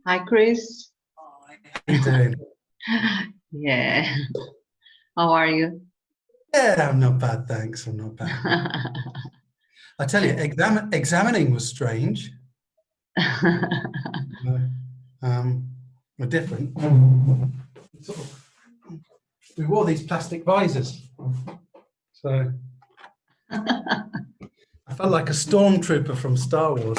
Hi, Chris. How you doing? Yeah. How are you? Yeah, I'm not bad, thanks. I'm not bad. I tell you, examining was strange. We're different. We wore these plastic visors, so I felt like a stormtrooper from Star Wars.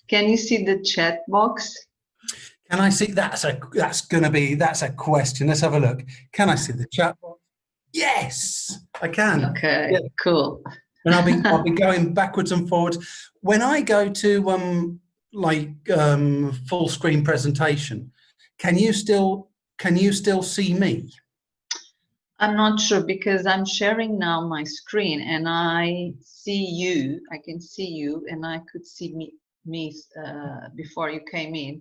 Can you see the chat box? Can I see? That's a question. Let's have a look. Can I see the chat box? Yes, I can. Okay, Yeah. cool. And I'll be going backwards and forwards. When I go to full screen presentation, can you still see me? I'm not sure because I'm sharing now my screen and I see you. I can see you and I could see me before you came in,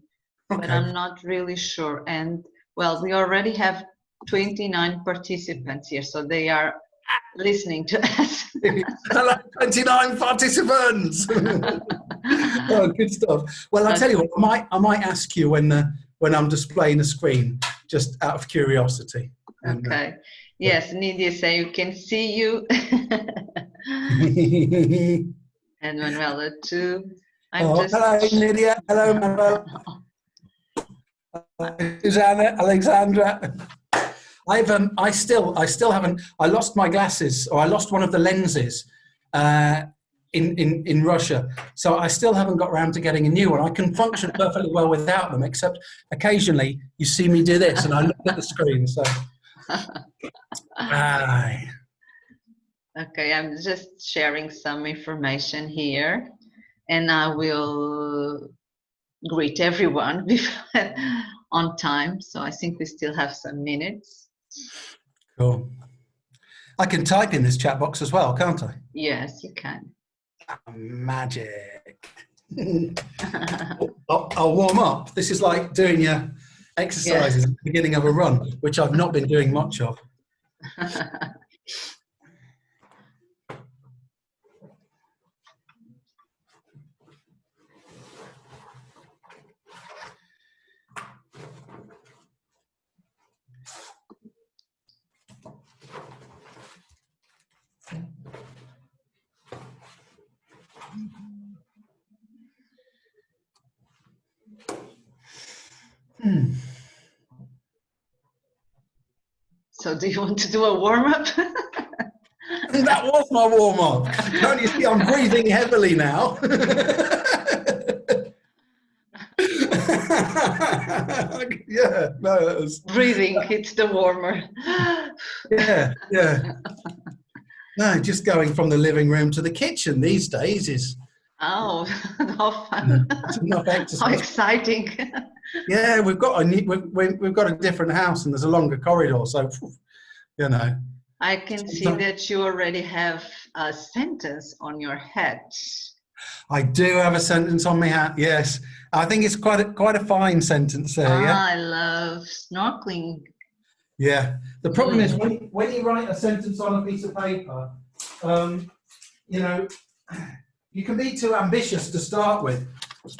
Okay. but I'm not really sure. And well, we already have 29 participants here, so they are listening to us. Hello, 29 participants. Oh, good stuff. Well, I'll tell you what, I might ask you when I'm displaying the screen, just out of curiosity. And, okay. Yes, Nidia say you can see you. And Manuela too. Hello, Nidia. Hello, Manuela. Susanna, Alexandra. I still haven't. I lost my glasses, or I lost one of the lenses in Russia. So I still haven't got around to getting a new one. I can function perfectly well without them, except occasionally you see me do this, and I look at the screen. So. Okay, I'm just sharing some information here, and I will greet everyone on time. So I think we still have some minutes. Cool. I can type in this chat box as well, can't I? Yes, you can. Magic. I'll warm up. This is like doing your exercises at the beginning of a run, which I've not been doing much of. So do you want to do a warm-up? That was my warm-up. Can't you see I'm breathing heavily now? Yeah, no, that was... Breathing hits the warmer. Yeah. No, just going from the living room to the kitchen these days is... Oh, how fun. Enough exercise. How exciting. Yeah, we've got a different house and there's a longer corridor, so you know. I can see that you already have a sentence on your hat. I do have a sentence on my hat. Yes, I think it's quite a fine sentence there. Yeah, I love snorkeling. Yeah, the problem is when you write a sentence on a piece of paper, you know, you can be too ambitious to start with,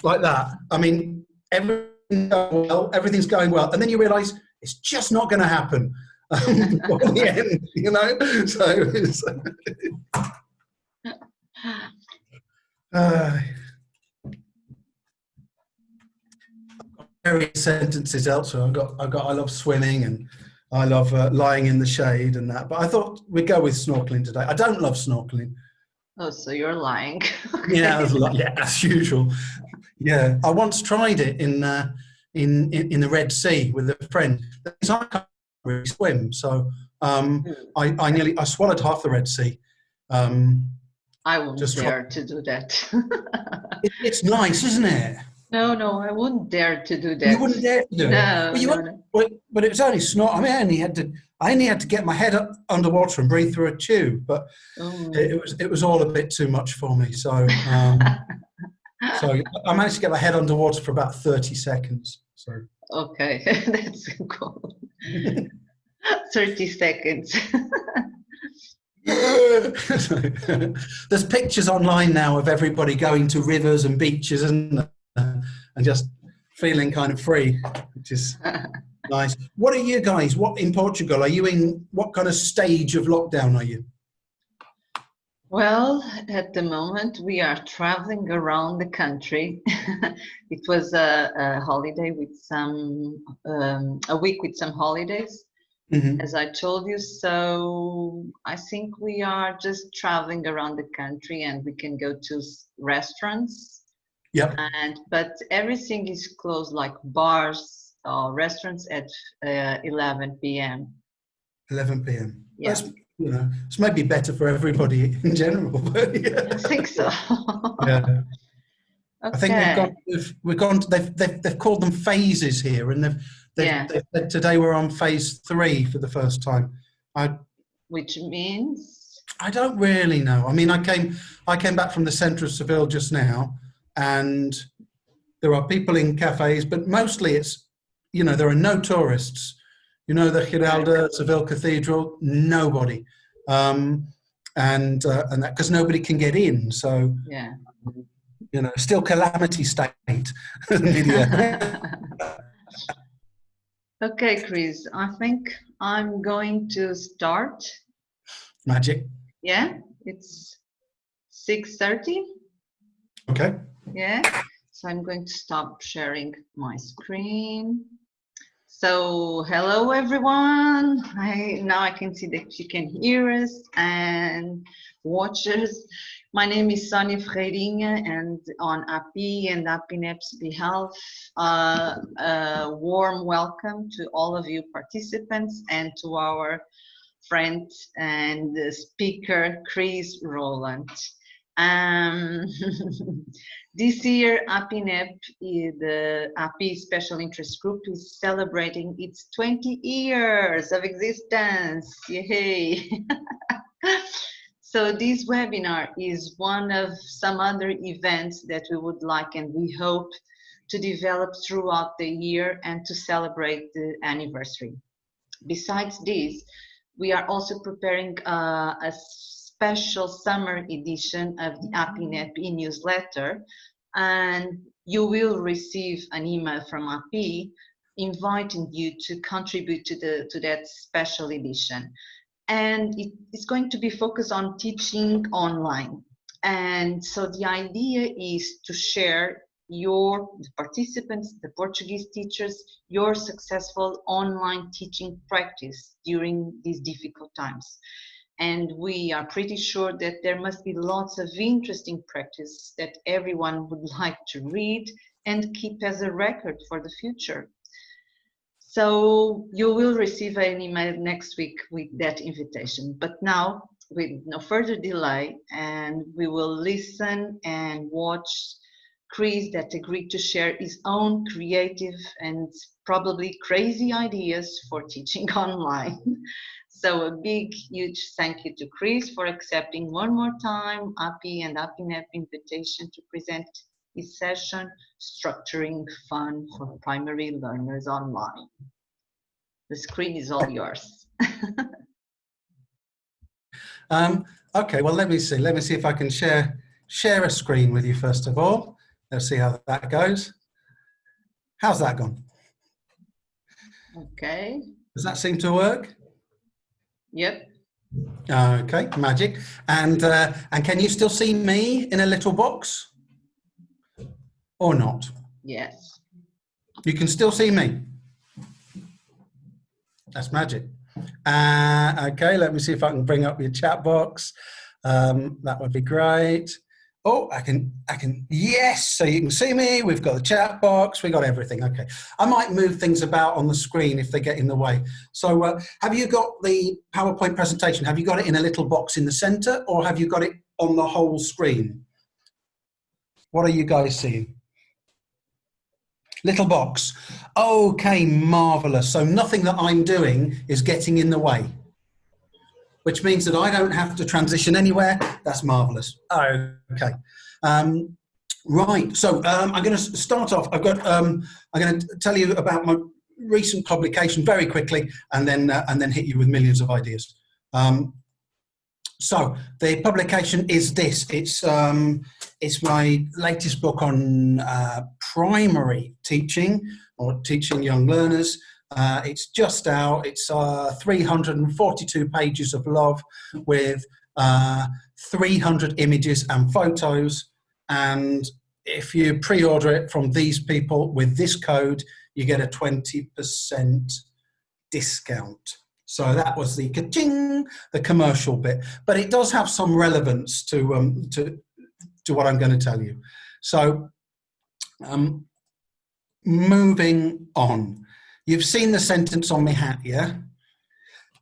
like that. I mean, everything's going well, and then you realise it's just not going to happen in the end, you know. So it's, various sentences elsewhere. I love swimming and I love lying in the shade and that. But I thought we'd go with snorkeling today. I don't love snorkeling. Oh, so you're lying. Okay. Yeah, as usual. Yeah, I once tried it in the Red Sea with a friend. I can't really swim, so I swallowed half the Red Sea. I wouldn't dare to do that. It's nice, isn't it? No, I wouldn't dare to do that. You wouldn't dare to do it. But it was only snort. I mean, I only had to get my head up underwater and breathe through a tube. But it was all a bit too much for me. So so I managed to get my head underwater for about 30 seconds. So okay, that's cool. 30 seconds. There's pictures online now of everybody going to rivers and beaches and just feeling kind of free, which is nice. What are you guys? What in Portugal? Are you in what kind of stage of lockdown are you? Well, at the moment we are traveling around the country. It was a holiday with a week with some holidays, as I told you. So I think we are just traveling around the country, and we can go to restaurants. Yep. But everything is closed, like bars or restaurants at 11 p.m. 11 p.m. Yeah. That's, you know, it's maybe better for everybody in general. But yeah. I think so. Yeah. Okay. I think we've gone. They've called them phases here, and they've said today we're on phase 3 for the first time. Which means? I don't really know. I mean, I came back from the centre of Seville just now, and there are people in cafes, but mostly it's, you know, there are no tourists. You know, the Giralda, Seville Cathedral, nobody, and that because nobody can get in. So yeah, you know, still calamity state. Okay, Chris. I think I'm going to start. Magic. Yeah, it's 6:30. Okay. Yeah, so I'm going to stop sharing my screen. So hello everyone. Now I can see that you can hear us and watch us. My name is Sonia Ferreirinha, and on APPI and APPInep's behalf, a warm welcome to all of you participants and to our friend and speaker, Chris Roland. This year, APPInep, the APPI Special Interest Group, is celebrating its 20 years of existence. Yay! So this webinar is one of some other events that we would like and we hope to develop throughout the year and to celebrate the anniversary. Besides this, we are also preparing a special summer edition of the APPInep e-newsletter, and you will receive an email from APPI inviting you to contribute to that special edition. And it's going to be focused on teaching online. And so the idea is to share the participants, the Portuguese teachers, your successful online teaching practice during these difficult times. And we are pretty sure that there must be lots of interesting practice that everyone would like to read and keep as a record for the future. So you will receive an email next week with that invitation. But now, with no further delay, and we will listen and watch Chris that agreed to share his own creative and probably crazy ideas for teaching online. So a big, huge thank you to Chris for accepting one more time APPI and APPInep invitation to present his session, Structuring Fun for Primary Learners Online. The screen is all yours. Okay, well, let me see. Let me see if I can share a screen with you first of all. Let's see how that goes. How's that gone? Okay. Does that seem to work? Yep. Okay, magic. And can you still see me in a little box? Or not? Yes. You can still see me? That's magic. Okay, let me see if I can bring up your chat box. That would be great. Oh, I can, yes, so you can see me, we've got the chat box, we've got everything, okay. I might move things about on the screen if they get in the way. So have you got the PowerPoint presentation, have you got it in a little box in the center, or have you got it on the whole screen? What are you guys seeing? Little box. Okay, marvelous. So nothing that I'm doing is getting in the way, which means that I don't have to transition anywhere. That's marvelous. Okay. Right. So I'm going to start off. I'm going to tell you about my recent publication very quickly, and then hit you with millions of ideas. So the publication is this. It's my latest book on primary teaching or teaching young learners. It's just out. It's 342 pages of love with 300 images and photos. And if you pre-order it from these people with this code, you get a 20% discount. So that was the ka-ching, the commercial bit, but it does have some relevance to what I'm going to tell you. So moving on, you've seen the sentence on my hat, yeah?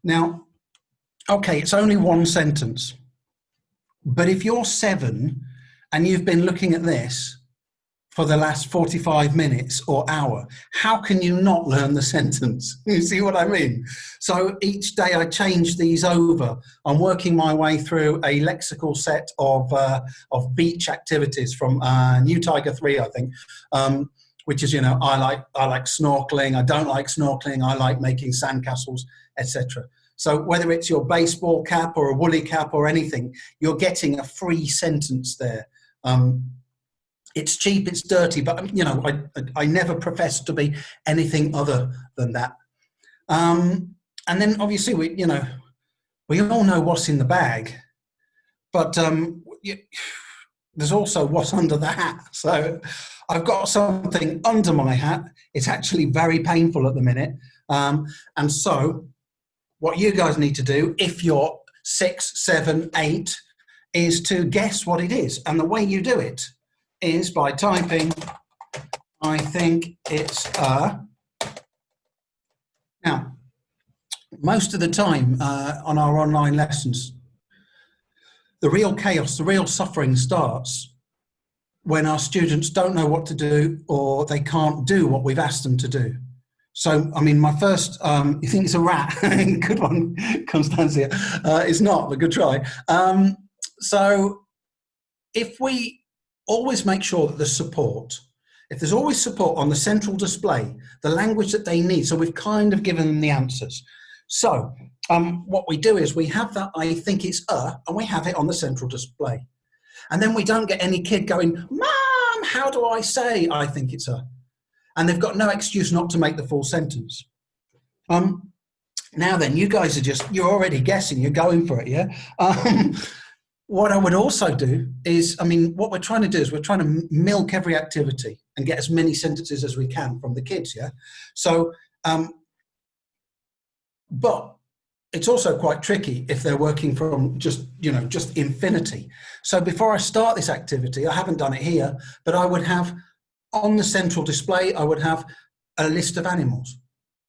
Now, okay, it's only one sentence, but if you're 7 and you've been looking at this for the last 45 minutes or hour, how can you not learn the sentence? You see what I mean? So each day I change these over. I'm working my way through a lexical set of beach activities from New Tiger 3, I think, which is, you know, I like snorkeling, I don't like snorkeling, I like making sandcastles, etc. So whether it's your baseball cap or a woolly cap or anything, you're getting a free sentence there. It's cheap, it's dirty, but, you know, I never profess to be anything other than that. And then obviously we all know what's in the bag, but there's also what's under the hat. So I've got something under my hat. It's actually very painful at the minute. And so what you guys need to do, if you're 6, 7, 8, is to guess what it is. And the way you do it is by typing, I think it's a. Now, most of the time on our online lessons, the real chaos, the real suffering starts when our students don't know what to do or they can't do what we've asked them to do. So, I mean, my first, you think it's a rat? Good one, Constantia. It's not, but good try. So, if we always make sure that there's support, if there's always support on the central display, the language that they need, so we've kind of given them the answers. So, what we do is we have that, I think it's and we have it on the central display. And then we don't get any kid going, Mom, how do I say I think it's a? And they've got no excuse not to make the full sentence. Now then, you guys you're already guessing, you're going for it, yeah? What I would also do is, I mean, what we're trying to do is we're trying to milk every activity and get as many sentences as we can from the kids, yeah? So, but it's also quite tricky if they're working from just infinity. So before I start this activity, I haven't done it here, but I would have on the central display, I would have a list of animals.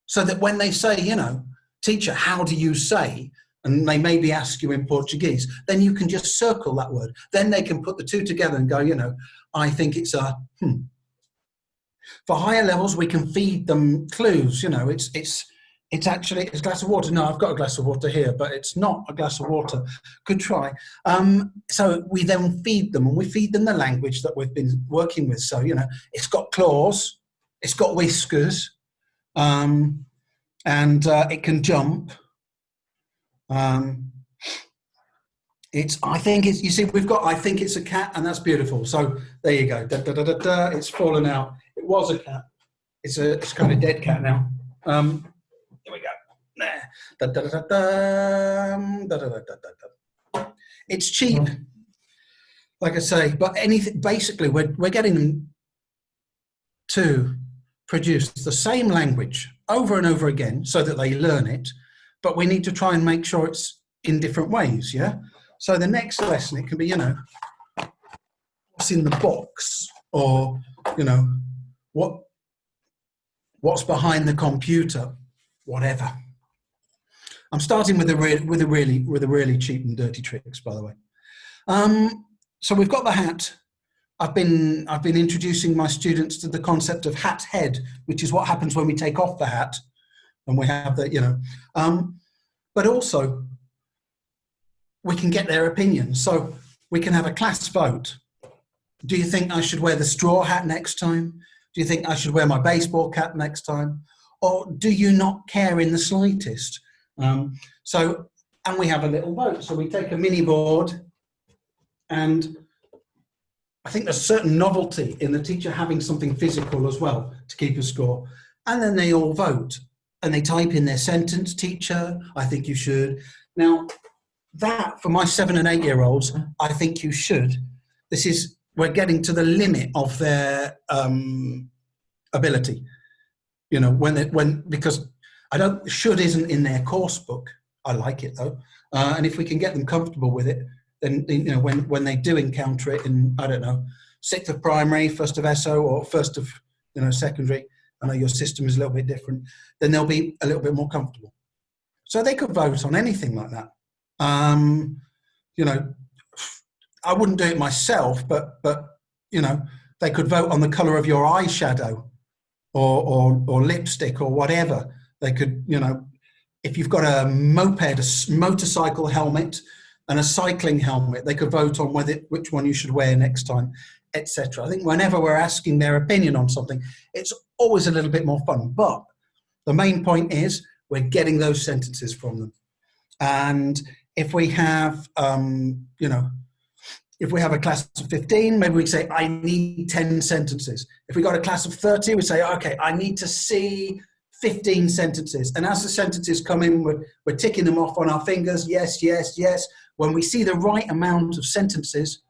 So that when they say, you know, teacher, how do you say? And they maybe ask you in Portuguese, then you can just circle that word. Then they can put the two together and go, you know, I think it's a For higher levels, we can feed them clues. You know, it's actually a glass of water. No, I've got a glass of water here, but it's not a glass of water. Good try. So we then feed them, and we feed them the language that we've been working with. So, you know, it's got claws, it's got whiskers, and it can jump. I think it's, you see, we've got, I think it's a cat, and that's beautiful. So there you go. Da, da, da, da, da. It's fallen out. It was a cat. It's kind of dead cat now. Here we go. There. Da, da, da, da, da, da, da, da, da. It's cheap, like I say, but anything, basically we're getting them to produce the same language over and over again so that they learn it, but we need to try and make sure it's in different ways, yeah? So the next lesson, it can be, you know, what's in the box, or, you know, what's behind the computer, whatever. I'm starting with the really cheap and dirty tricks, by the way. So we've got the hat. I've been introducing my students to the concept of hat head, which is what happens when we take off the hat, and we have the, you know, but also we can get their opinions. So we can have a class vote. Do you think I should wear the straw hat next time? Do you think I should wear my baseball cap next time? Or do you not care in the slightest? So and we have a little vote. So we take a mini board, and I think there's a certain novelty in the teacher having something physical as well to keep a score. And then they all vote and they type in their sentence, teacher, I think you should. Now, that for my 7 and 8 year olds, I think you should. We're getting to the limit of their ability. You know, because should isn't in their course book. I like it though. And if we can get them comfortable with it, then, you know, when they do encounter it in, I don't know, 6th of primary, 1st of SO, or 1st of, you know, secondary, I know your system is a little bit different, then they'll be a little bit more comfortable. So they could vote on anything like that. You know, I wouldn't do it myself, but you know, they could vote on the colour of your eyeshadow or lipstick or whatever. They could, you know, if you've got a moped, a motorcycle helmet, and a cycling helmet, they could vote on which one you should wear next time, etc. I think whenever we're asking their opinion on something, it's always a little bit more fun. But the main point is we're getting those sentences from them. And if we have, you know, if we have a class of 15, maybe we say, I need 10 sentences. If we got a class of 30, we say, okay, I need to see 15 sentences. And as the sentences come in, we're ticking them off on our fingers. Yes, yes, yes. When we see the right amount of sentences,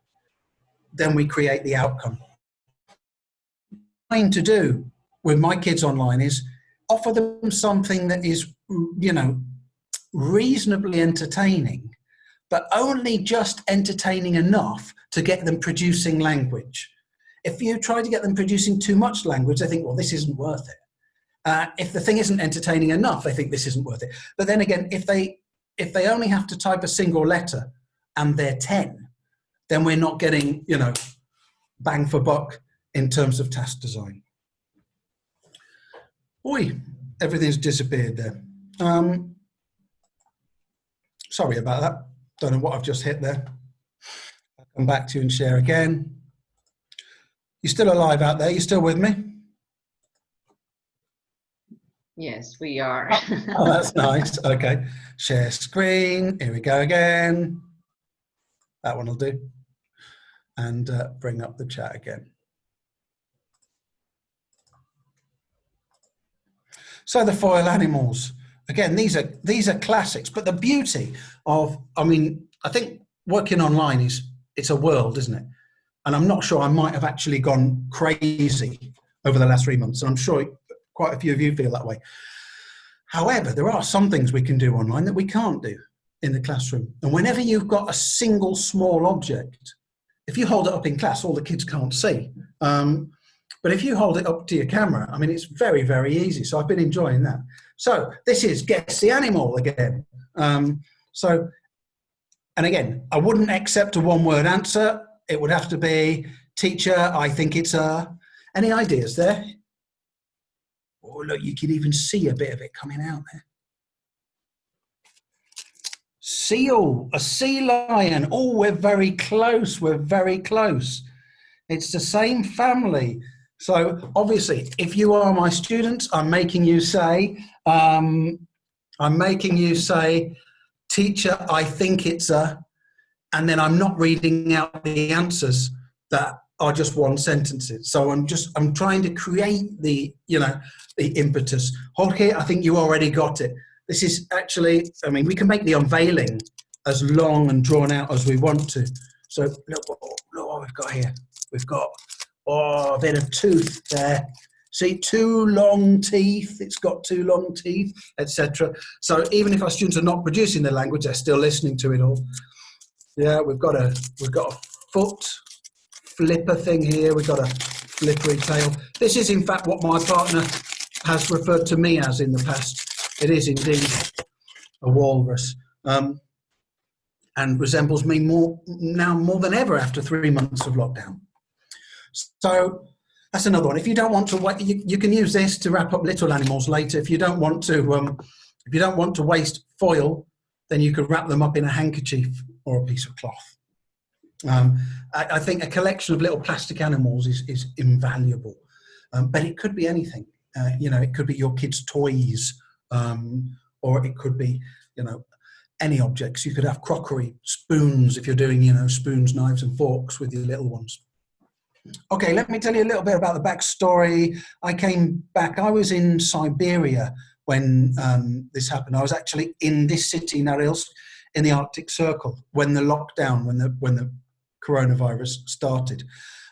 then we create the outcome. What I'm trying to do with my kids online is offer them something that is, you know, reasonably entertaining, but only just entertaining enough to get them producing language. If you try to get them producing too much language, they think, well, this isn't worth it. If the thing isn't entertaining enough, they think this isn't worth it. But then again, if they only have to type a single letter and they're 10, then we're not getting, you know, bang for buck in terms of task design. Oi, everything's disappeared there. Sorry about that. Don't know what I've just hit there. I'll come back to you and share again. You still alive out there? You still with me? Yes, we are. Oh, that's nice. Okay. Share screen. Here we go again. That one will do. And bring up the chat again. So the foil animals. Again, these are classics, but the beauty of, I mean, I think working online it's a world, isn't it? And I'm not sure, I might have actually gone crazy over the last 3 months. And I'm sure quite a few of you feel that way. However, there are some things we can do online that we can't do in the classroom. And whenever you've got a single small object, if you hold it up in class, all the kids can't see. But if you hold it up to your camera, I mean, it's very, very easy. So I've been enjoying that. So this is guess the animal again. And again, I wouldn't accept a one-word answer. It would have to be, teacher, I think it's a. Any ideas there? Oh, look, you can even see a bit of it coming out there. Seal, a sea lion. Oh, we're very close. We're very close. It's the same family. So obviously, if you are my students, I'm making you say, teacher, I think it's a, and then I'm not reading out the answers that are just one sentences. So I'm trying to create the, you know, the impetus. Jorge, I think you already got it. This is actually, I mean, we can make the unveiling as long and drawn out as we want to. So look what we've got here. We've got, oh, a bit of tooth there. See, 2 long teeth, it's got 2 long teeth, etc. So even if our students are not producing the language, they're still listening to it all. Yeah, we've got a foot flipper thing here. We've got a flippery tail. This is in fact what my partner has referred to me as in the past. It is indeed a walrus, and resembles me more than ever after 3 months of lockdown. So that's another one. If you don't want to wait, you can use this to wrap up little animals later. If you don't want to waste foil, then you could wrap them up in a handkerchief or a piece of cloth. I think a collection of little plastic animals is invaluable, but it could be anything. You know, it could be your kids' toys, or it could be, you know, any objects. You could have crockery, spoons, if you're doing, you know, spoons, knives and forks with your little ones. Okay, let me tell you a little bit about the backstory. I came back, I was in Siberia when this happened. I was actually in this city, Norilsk, in the Arctic Circle, when the lockdown, when the coronavirus started.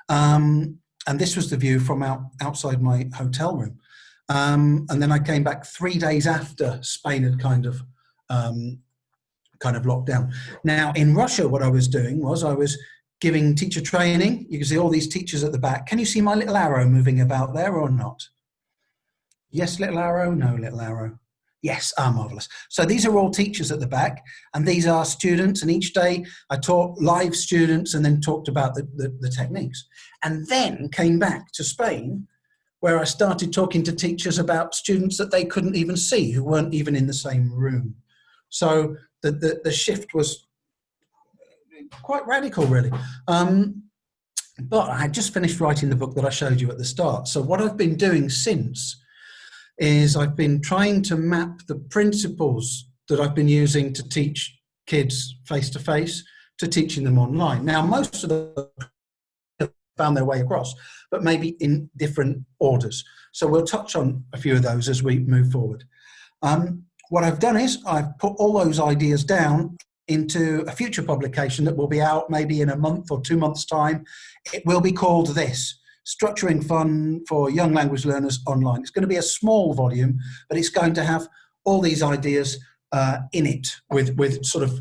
And this was the view from outside my hotel room. And then I came back 3 days after Spain had kind of locked down. Now, in Russia, what I was doing was I was giving teacher training. You can see all these teachers at the back. Can you see my little arrow moving about there or not? Yes, little arrow, no, little arrow. Yes, marvellous. So these are all teachers at the back, and these are students, and each day I taught live students and then talked about the techniques. And then came back to Spain, where I started talking to teachers about students that they couldn't even see, who weren't even in the same room. So the shift was quite radical, really. But I had just finished writing the book that I showed you at the start. So what I've been doing since is I've been trying to map the principles that I've been using to teach kids face-to-face to teaching them online. Now, most of them have found their way across, but maybe in different orders. So we'll touch on a few of those as we move forward. What I've done is I've put all those ideas down into a future publication that will be out maybe in a month or 2 months' time. It will be called this, Structuring Fun for Young Language Learners Online. It's going to be a small volume, but it's going to have all these ideas in it with sort of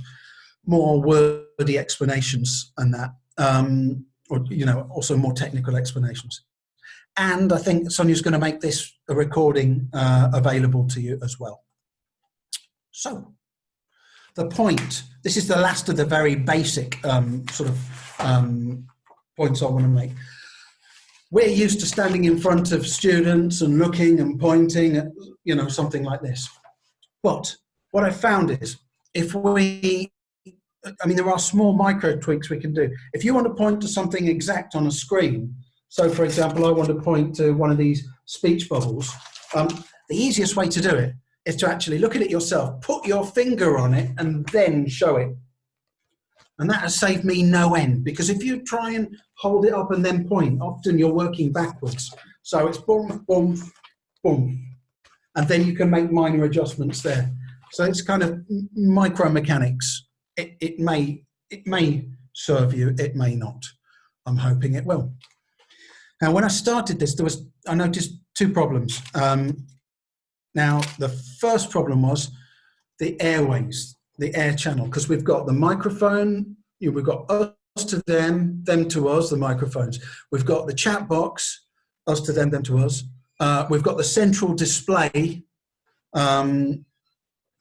more wordy explanations and that, or, you know, also more technical explanations. And I think Sonia's going to make this a recording available to you as well. So, the point, this is the last of the very basic points I want to make. We're used to standing in front of students and looking and pointing at, you know, something like this. But what I found is, if we, I mean, there are small micro tweaks we can do. If you want to point to something exact on a screen, so for example, I want to point to one of these speech bubbles, the easiest way to do it is to actually look at it yourself, put your finger on it, and then show it. And that has saved me no end, because if you try and hold it up and then point, often you're working backwards. So it's boom, boom, boom. And then you can make minor adjustments there. So it's kind of micro mechanics. It may serve you, it may not. I'm hoping it will. Now, when I started this, I noticed two problems. Now, the first problem was the airways, the air channel, because we've got the microphone, you know, we've got us to them to us, the microphones. We've got the chat box, us to them to us. We've got the central display,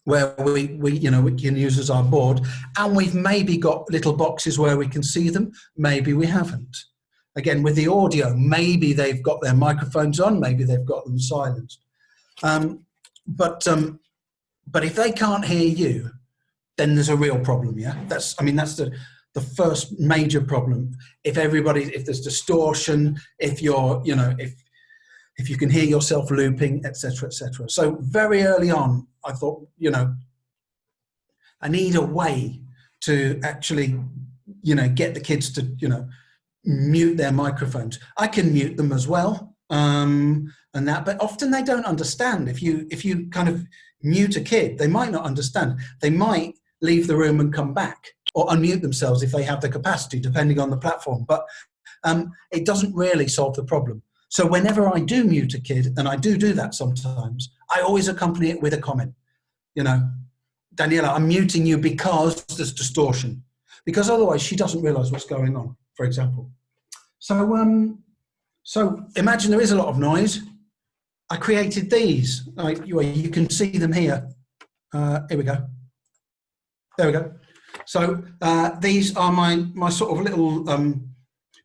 where we can use as our board, and we've maybe got little boxes where we can see them, maybe we haven't. Again, with the audio, maybe they've got their microphones on, maybe they've got them silenced. But if they can't hear you, then there's a real problem, yeah? That's the first major problem. If there's distortion, if you're, you know, if you can hear yourself looping, etc., etc. So very early on, I thought, you know, I need a way to actually, you know, get the kids to, you know, mute their microphones. I can mute them as well, and that, but often they don't understand. If you kind of mute a kid, they might not understand. They might leave the room and come back, or unmute themselves if they have the capacity, depending on the platform. But it doesn't really solve the problem. So whenever I do mute a kid, and I do that sometimes, I always accompany it with a comment. You know, Daniela, I'm muting you because there's distortion, because otherwise she doesn't realize what's going on, for example. So, so imagine there is a lot of noise. I created these. You can see them here. Here we go. There we go. So these are my sort of little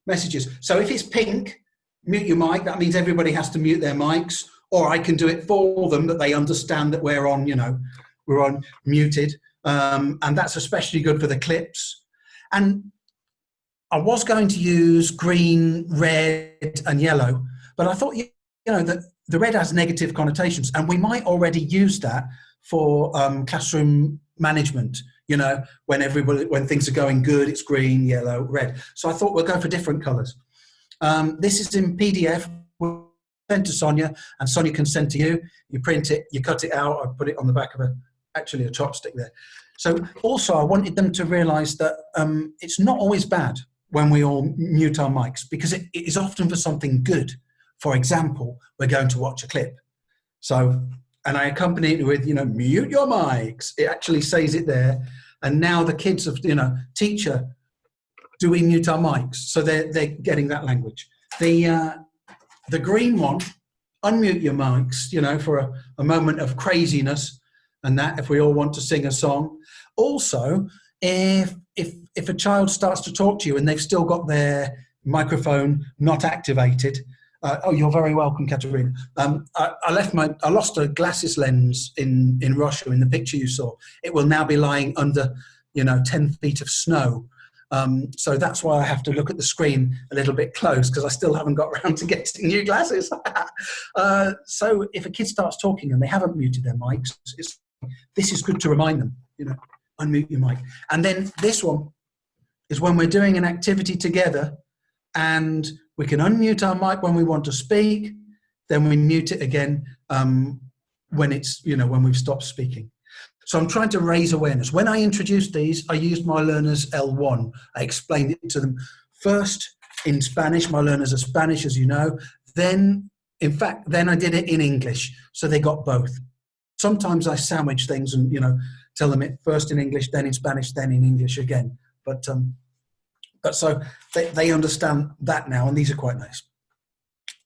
messages. So if it's pink, mute your mic. That means everybody has to mute their mics, or I can do it for them, that they understand that we're on, you know, we're on muted. And that's especially good for the clips. And I was going to use green, red, and yellow, but I thought, you know, that the red has negative connotations, and we might already use that for classroom management. You know, when things are going good, it's green, yellow, red. So I thought we'll go for different colours. This is in PDF. We'll send to Sonia, and Sonia can send to you. You print it, you cut it out. I put it on the back of a chopstick there. So also, I wanted them to realise that it's not always bad when we all mute our mics, because it is often for something good. For example, we're going to watch a clip. So, and I accompany it with, you know, mute your mics. It actually says it there. And now the kids have, you know, teacher, do we mute our mics? So they're getting that language. The green one, unmute your mics, you know, for a moment of craziness, and that if we all want to sing a song. Also, if a child starts to talk to you and they've still got their microphone not activated, oh, you're very welcome, Katerina. I lost a glasses lens in Russia in the picture you saw. It will now be lying under, you know, 10 feet of snow. So that's why I have to look at the screen a little bit close, because I still haven't got around to getting new glasses. So if a kid starts talking and they haven't muted their mics, this is good to remind them, you know, unmute your mic. And then this one is when we're doing an activity together and we can unmute our mic when we want to speak, then we mute it again when it's, you know, when we've stopped speaking. So I'm trying to raise awareness. When I introduced these, I used my learners L1. I explained it to them first in Spanish. My learners are Spanish, as you know. Then, in fact, then I did it in English. So they got both. Sometimes I sandwich things and, you know, tell them it first in English, then in Spanish, then in English again. But so they understand that now, and these are quite nice.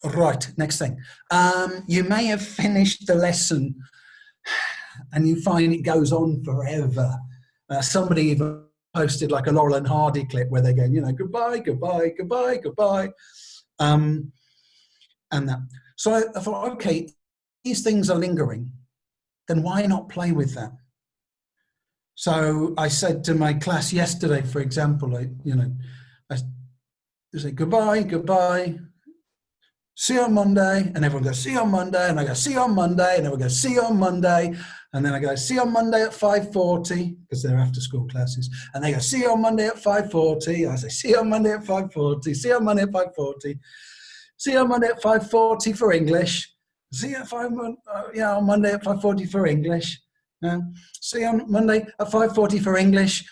Right, next thing. You may have finished the lesson and you find it goes on forever. Somebody even posted like a Laurel and Hardy clip where they're going, you know, goodbye, goodbye, goodbye, goodbye. And that. So I thought, okay, these things are lingering, then why not play with that? So I said to my class yesterday, for example, I say goodbye, goodbye, see you on Monday, and everyone goes, see you on Monday, and I go, see you on Monday, and everyone goes, see you on Monday, and then I go, see you on Monday at 5:40, because they're after school classes, and they go, see you on Monday at 5:40, I say, see you on Monday at 5:40, see you on Monday at 5:40, see you on Monday at 5:40 for English, see you on Monday at 5:40 for English, see you on Monday at 5:40 for English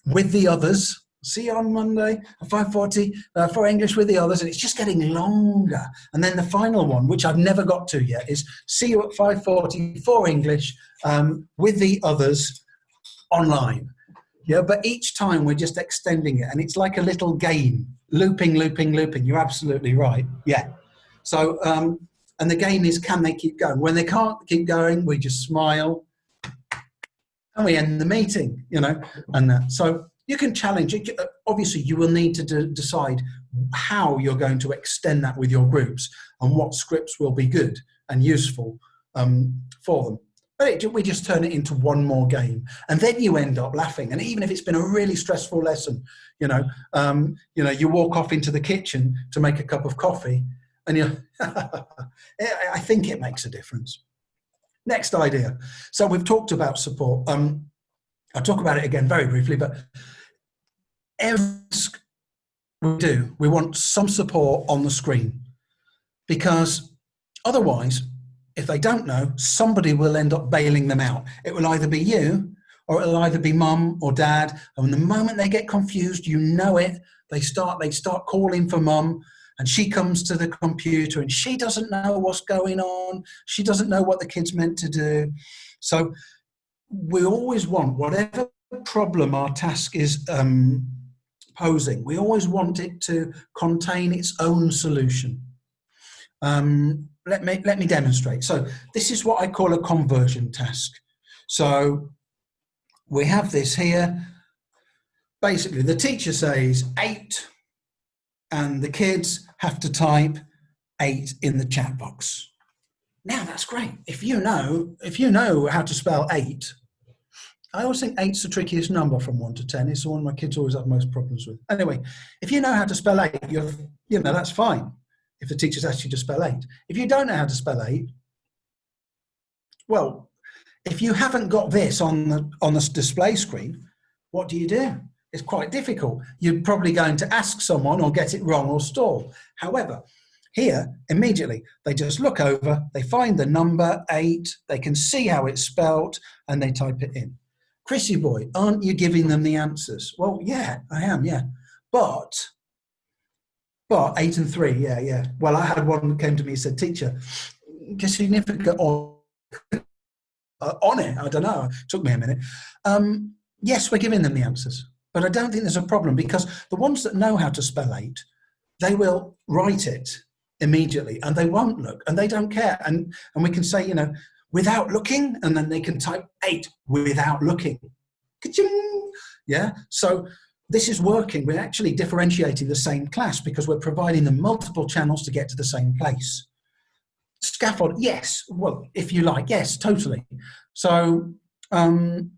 with the others. See you on Monday at 5:40 for English with the others. And it's just getting longer. And then the final one, which I've never got to yet, is see you at 5:40 for English with the others online. Yeah, but each time we're just extending it. And it's like a little game, looping, looping, looping. You're absolutely right. Yeah. So, and the game is, can they keep going? When they can't keep going, we just smile and we end the meeting, you know, and that. So you can challenge it. Obviously, you will need to decide how you're going to extend that with your groups and what scripts will be good and useful for them. But we just turn it into one more game, and then you end up laughing. And even if it's been a really stressful lesson, you walk off into the kitchen to make a cup of coffee, and I think it makes a difference. Next idea. So we've talked about support. I'll talk about it again very briefly, but we want some support on the screen, because otherwise, if they don't know, somebody will end up bailing them out. It will either be you, or it'll either be mum or dad. And the moment they get confused, you know it, they start calling for mum, and she comes to the computer and she doesn't know what's going on. She doesn't know what the kid's meant to do. So we always want, whatever problem our task is posing, we always want it to contain its own solution. Let me demonstrate. So this is what I call a conversion task. So we have this here. Basically, the teacher says 8, and the kids have to type 8 in the chat box. Now that's great. If you know how to spell 8, I always think 8's the trickiest number from 1 to 10. It's the one my kids always have most problems with. Anyway, if you know how to spell 8, that's fine. If the teacher's asked you to spell 8. If you don't know how to spell 8, well, if you haven't got this on the display screen, what do? It's quite difficult. You're probably going to ask someone or get it wrong or stall. However, here, immediately, they just look over, they find the number 8, they can see how it's spelt, and they type it in. Chrissy boy, aren't you giving them the answers? Well, yeah, I am, yeah. But 8 and 3, yeah. Well, I had one that came to me and said, teacher, significant on it, I don't know, it took me a minute. Yes, we're giving them the answers, but I don't think there's a problem, because the ones that know how to spell 8, they will write it immediately and they won't look and they don't care. And we can say, without looking, and then they can type 8 without looking. Ka-ching! Yeah, so this is working. We're actually differentiating the same class because we're providing them multiple channels to get to the same place. Scaffold, yes, well, if you like, yes, totally. So, and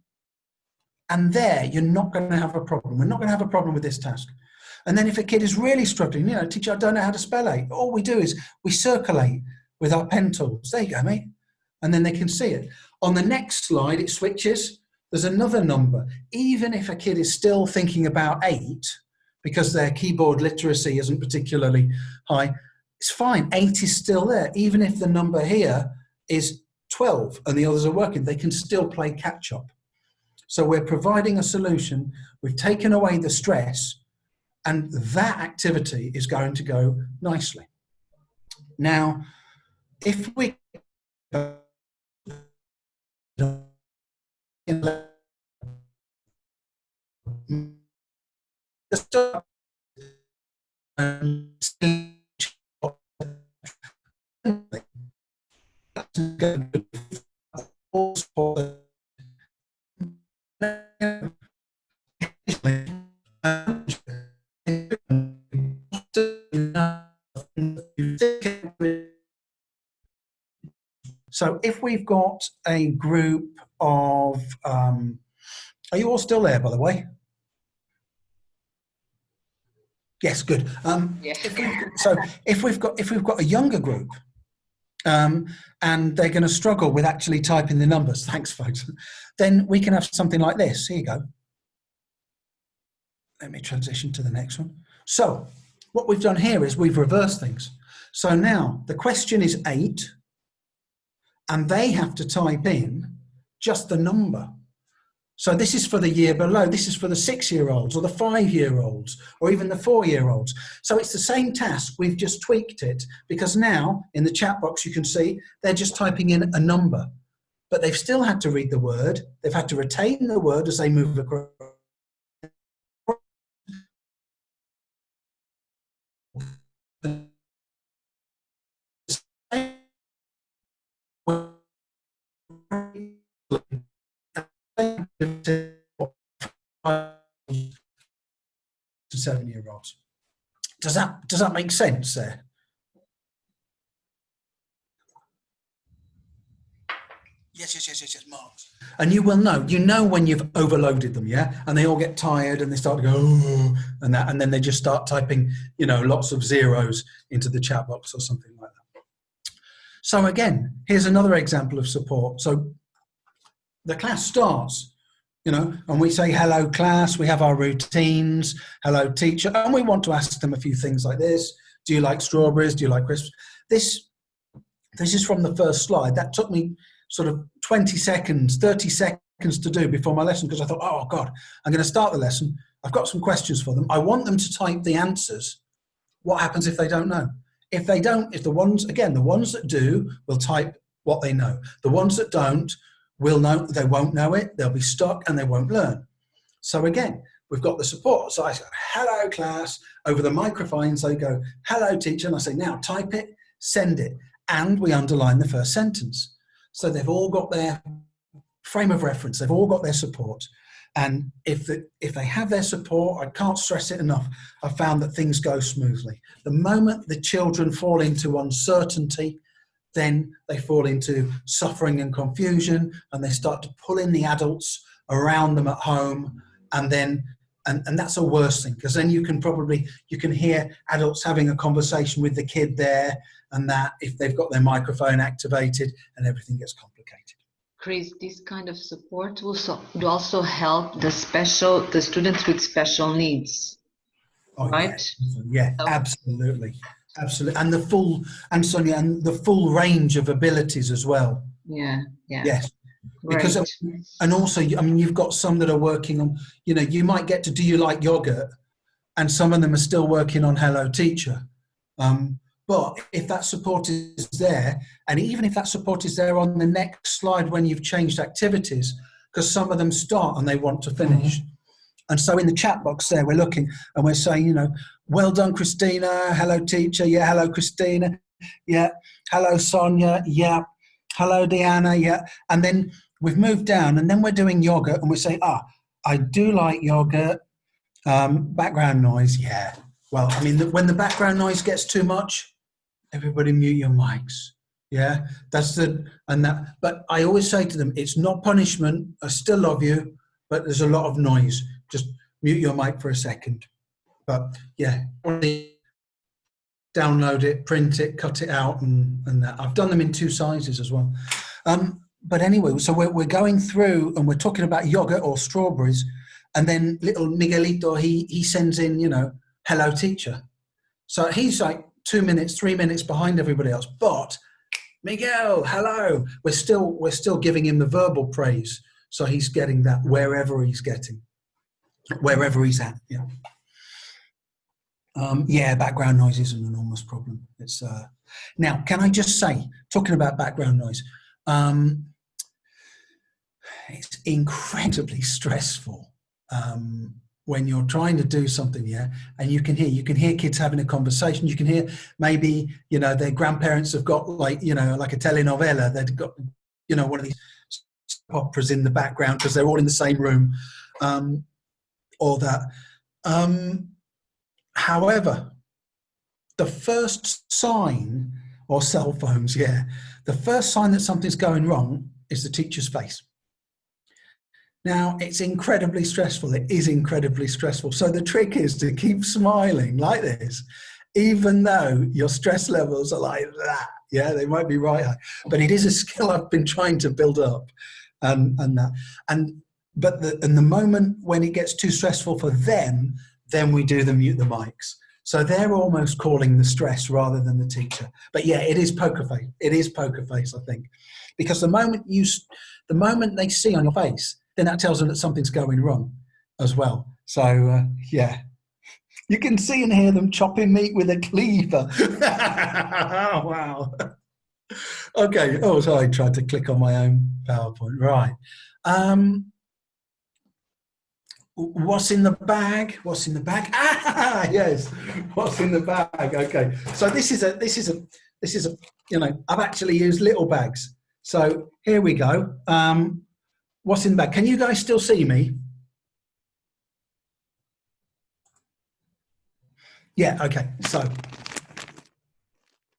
there, you're not going to have a problem. We're not going to have a problem with this task. And then if a kid is really struggling, teacher, I don't know how to spell 8. All we do is we circulate with our pen tools. There you go, mate. And then they can see it. On the next slide, it switches. There's another number. Even if a kid is still thinking about 8, because their keyboard literacy isn't particularly high, it's fine. 8 is still there. Even if the number here is 12 and the others are working, they can still play catch up. So we're providing a solution. We've taken away the stress, and that activity is going to go nicely. Now, if we so if we've got a group of, are you all still there, by the way? Yes, good. Yeah. If we've got a younger group, and they're going to struggle with actually typing the numbers, thanks folks, then we can have something like this. Here you go. Let me transition to the next one. So what we've done here is we've reversed things. So now the question is 8, and they have to type in just the number. So this is for the year below. This is for the 6-year-olds or the 5-year-olds or even the 4-year-olds. So it's the same task. We've just tweaked it because now in the chat box you can see they're just typing in a number, but they've still had to read the word. They've had to retain the word as they move across. To 7-year-olds. Does that make sense there? Yes, marks. And you will know. You know when you've overloaded them, yeah? And they all get tired and they start to go, oh, and then they just start typing, lots of zeros into the chat box or something like that. So again, here's another example of support. So the class starts, and we say, hello class, we have our routines, hello teacher, and we want to ask them a few things like this. Do you like strawberries? Do you like crisps? This is from the first slide. That took me sort of 20 seconds, 30 seconds to do before my lesson, because I thought, oh God, I'm going to start the lesson. I've got some questions for them. I want them to type the answers. What happens if they don't know? If they don't, the ones that do will type what they know. The ones that don't will know, they won't know it, they'll be stuck and they won't learn. So again, we've got the support. So I say, hello class, over the microphones they go, hello teacher, and I say, now type it, send it, and we underline the first sentence. So they've all got their frame of reference, they've all got their support. And if they have their support, I can't stress it enough, I've found that things go smoothly. The moment the children fall into uncertainty, then they fall into suffering and confusion, and they start to pull in the adults around them at home, and that's a worse thing, because then you can hear adults having a conversation with the kid there, and that if they've got their microphone activated, and everything gets complicated. Chris, this kind of support will also help the students with special needs, Oh right? yeah, So, absolutely, absolutely, and Sonia, and the full range of abilities as well. yeah, Yes, great. because and also, I mean, you've got some that are working on. You know, you might get to do you like yogurt, and some of them are still working on Hello Teacher. But if that support is there, and even if that support is there on the next slide when you've changed activities, because some of them start and they want to finish. And so in the chat box there, we're looking and we're saying, you know, well done, Christina. Hello, teacher. Yeah, hello, Christina. Yeah, hello, Sonia. Yeah, hello, Deanna. Yeah. And then we've moved down and then we're doing yogurt and we're saying, I do like yogurt. Background noise. Yeah. Well, I mean, when the background noise gets too much, everybody mute your mics. Yeah, but I always say to them, it's not punishment. I still love you, but there's a lot of noise. Just mute your mic for a second. But yeah, download it, print it, cut it out, and that. I've done them in 2 sizes as well. But anyway, so we're going through and we're talking about yogurt or strawberries, and then little Miguelito, he sends in, you know, hello teacher. So he's like 2 minutes, 3 minutes behind everybody else. But Miguel, hello. We're still giving him the verbal praise. So he's getting that wherever he's at. Yeah. Yeah, background noise is an enormous problem. It's now, can I just say, talking about background noise, it's incredibly stressful when you're trying to do something, yeah, and you can hear kids having a conversation. You can hear maybe, you know, their grandparents have got like, you know, like a telenovela. They've got, you know, one of these operas in the background because they're all in the same room, or that. However, the first sign, or cell phones, yeah, the first sign that something's going wrong is the teacher's face. Now, it's incredibly stressful. It is incredibly stressful. So the trick is to keep smiling like this, even though your stress levels are like that. Yeah, they might be right high, but it is a skill I've been trying to build up, and that. But the moment when it gets too stressful for them, then we do the mute the mics. So they're almost calling the stress rather than the teacher. But yeah, it is poker face. It is poker face, I think, because the moment they see on your face, then that tells them that something's going wrong as well. So yeah, you can see and hear them chopping meat with a cleaver. Oh, wow. Okay. Oh, sorry, I tried to click on my own PowerPoint. Right. What's in the bag? What's in the bag? Ah, yes. What's in the bag? Okay. So this is a. You know, I've actually used little bags. So here we go. What's in the bag? Can you guys still see me? Yeah. Okay. So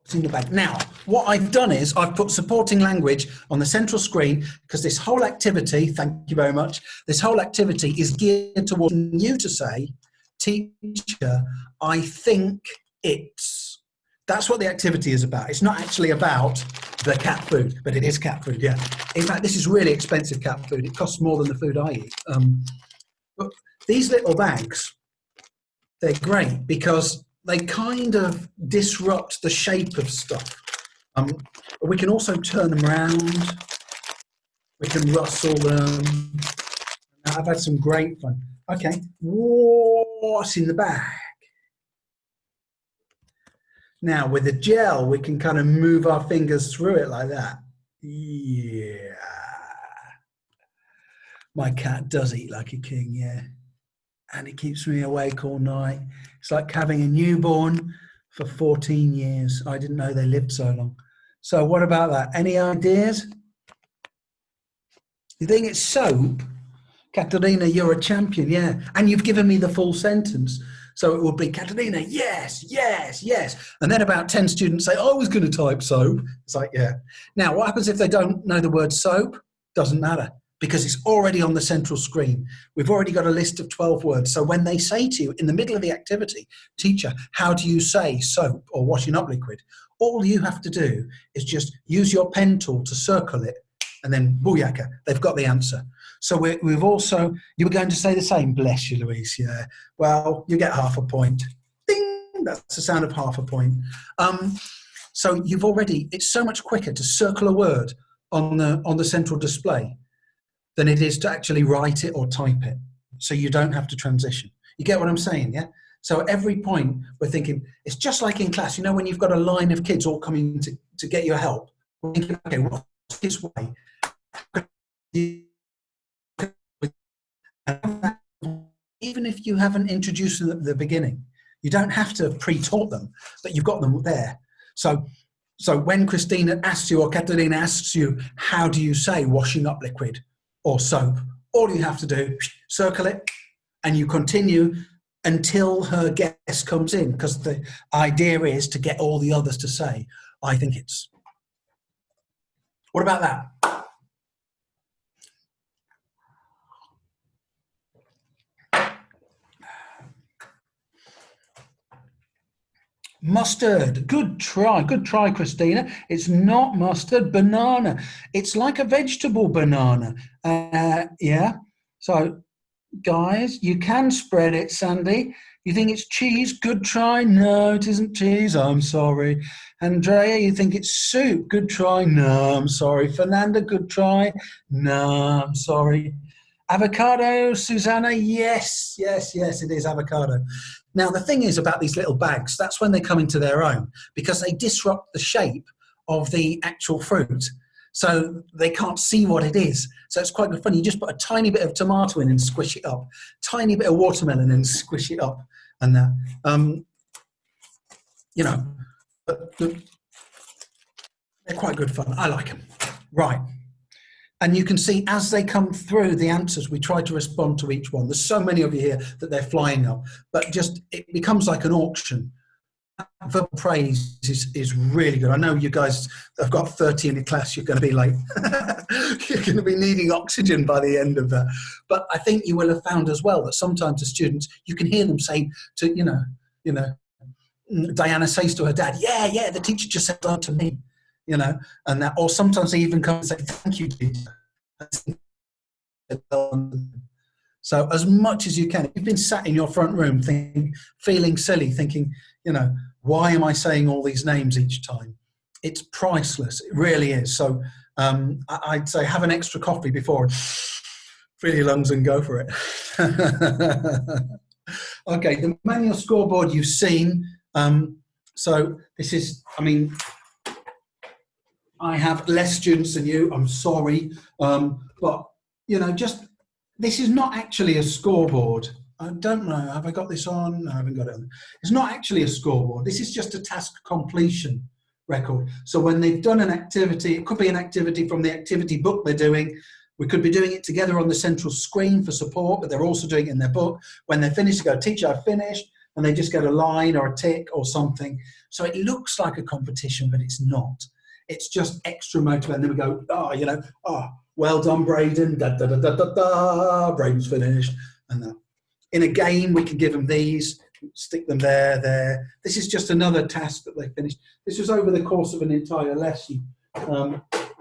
what's in the bag? Now, what I've done is I've put supporting language on the central screen because this whole activity, thank you very much, this whole activity is geared towards you to say, teacher, I think it's. That's what the activity is about. It's not actually about the cat food, but it is cat food, yeah. In fact, this is really expensive cat food. It costs more than the food I eat. But these little bags, they're great because they kind of disrupt the shape of stuff. We can also turn them around. We can rustle them. I've had some great fun. Okay, what's in the bag? Now with the gel, we can kind of move our fingers through it like that. Yeah. My cat does eat like a king, yeah. And it keeps me awake all night. It's like having a newborn for 14 years. I didn't know they lived so long. So what about that? Any ideas? You think it's soap? Katerina, you're a champion, yeah. And you've given me the full sentence. So it will be, Katerina, yes, yes, yes. And then about 10 students say, oh, I was going to type soap. It's like, yeah. Now, what happens if they don't know the word soap? Doesn't matter, because it's already on the central screen. We've already got a list of 12 words. So when they say to you in the middle of the activity, teacher, how do you say soap or washing up liquid? All you have to do is just use your pen tool to circle it and then booyaka, they've got the answer. So we've also, you were going to say the same, bless you, Louise, yeah. Well, you get half a point. Ding, that's the sound of half a point. So you've already, it's so much quicker to circle a word on the central display than it is to actually write it or type it. So you don't have to transition. You get what I'm saying, yeah? So at every point we're thinking, it's just like in class, you know, when you've got a line of kids all coming to get your help, we're thinking, okay, what's his way? Even if you haven't introduced them at the beginning, you don't have to pre-taught them, but you've got them there. So when Christina asks you or Katerina asks you, how do you say washing up liquid or soap? All you have to do, circle it, and you continue until her guess comes in, because the idea is to get all the others to say, I think it's. What about that? Mustard, good try, Christina. It's not mustard, banana. It's like a vegetable banana. Yeah, so guys, you can spread it, Sandy. You think it's cheese, good try. No, it isn't cheese, I'm sorry. Andrea, you think it's soup, good try. No, I'm sorry. Fernanda, good try. No, I'm sorry. Avocado, Susanna, yes, it is avocado. Now, the thing is about these little bags, that's when they come into their own, because they disrupt the shape of the actual fruit. So they can't see what it is. So it's quite good fun. You just put a tiny bit of tomato in and squish it up, tiny bit of watermelon and squish it up, and that. You know, but they're quite good fun. I like them. Right. And you can see as they come through the answers, we try to respond to each one. There's so many of you here that they're flying up, but just it becomes like an auction. Verbal praise is really good. I know you guys have got 30 in your class. You're going to be like, you're going to be needing oxygen by the end of that. But I think you will have found as well that sometimes the students, you can hear them say to, you know, Diana says to her dad, yeah, the teacher just said that to me. You know, and that, or sometimes they even come and say, thank you, teacher. So as much as you can, if you've been sat in your front room feeling silly, thinking, you know, why am I saying all these names each time? It's priceless. It really is. So I'd say have an extra coffee before, fill your lungs and go for it. Okay, the manual scoreboard you've seen. So this is, I mean, I have less students than you, I'm sorry, but, you know, just, this is not actually a scoreboard. I don't know, have I got this on? No, I haven't got it on. It's not actually a scoreboard. This is just a task completion record. So when they've done an activity, it could be an activity from the activity book they're doing. We could be doing it together on the central screen for support, but they're also doing it in their book. When they're finished, they go, teacher, I've finished, and they just get a line or a tick or something. So it looks like a competition, but it's not. It's just extra motivating. And then we go, oh, you know, oh, well done, Braden. Da, da, da, da, da, da. Braden's finished. And that. In a game, we can give them these, stick them there. This is just another task that they finished. This was over the course of an entire lesson.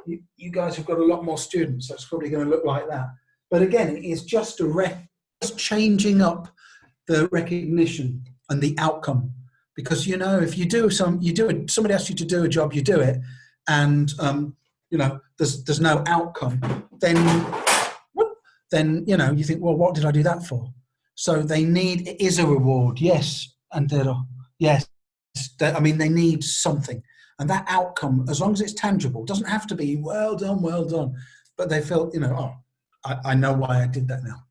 You guys have got a lot more students, so it's probably going to look like that. But again, it is just just changing up the recognition and the outcome. Because, you know, if you do somebody asks you to do a job, you do it, and you know, there's no outcome, then you know, you think, well, what did I do that for? So it is a reward, yes, and yes, I mean, they need something, and that outcome, as long as it's tangible, doesn't have to be well done, but they feel, you know, oh, I know why I did that now.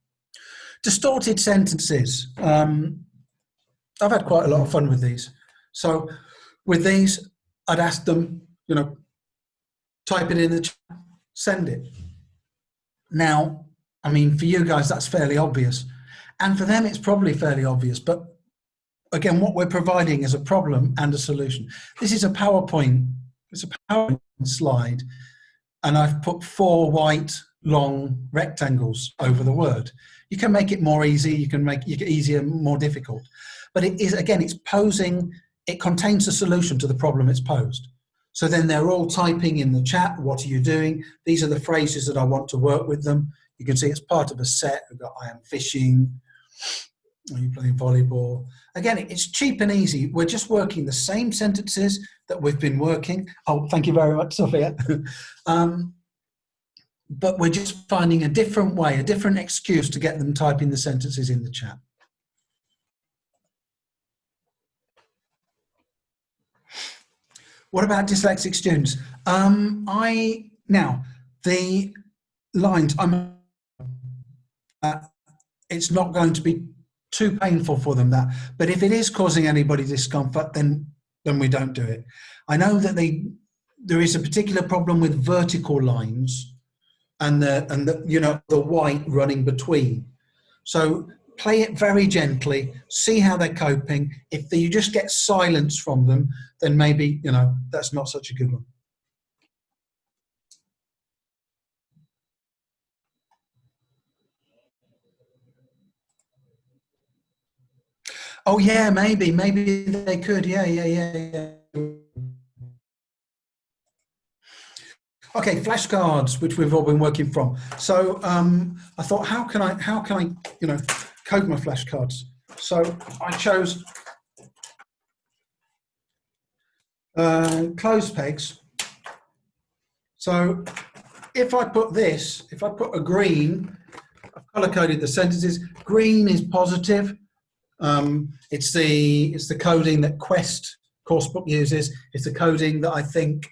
Distorted sentences. I've had quite a lot of fun with these. So with these, I'd ask them, you know, type it in the chat, send it. Now, I mean, for you guys, that's fairly obvious. And for them, it's probably fairly obvious. But again, what we're providing is a problem and a solution. This is a PowerPoint. It's a PowerPoint slide. And I've put 4 white, long rectangles over the word. You can make it more easy. You can make it easier, more difficult. But it is, again, it contains a solution to the problem it's posed. So then they're all typing in the chat, what are you doing? These are the phrases that I want to work with them. You can see it's part of a set. We've got I am fishing. Are you playing volleyball? Again, it's cheap and easy. We're just working the same sentences that we've been working. Oh, thank you very much, Sophia. But we're just finding a different way, a different excuse to get them typing the sentences in the chat. What about dyslexic students? Now, the lines, it's not going to be too painful for them, but if it is causing anybody discomfort, then we don't do it. I know that there is a particular problem with vertical lines and the white running between. So play it very gently, see how they're coping. If you just get silence from them, then maybe, that's not such a good one. Oh yeah, maybe they could. Yeah. Okay, flashcards, which we've all been working from. So I thought, how can I, code my flashcards? So I chose close pegs. So if I put a green, I've color coded the sentences. Green is positive. It's the coding that Quest coursebook uses. It's the coding that I think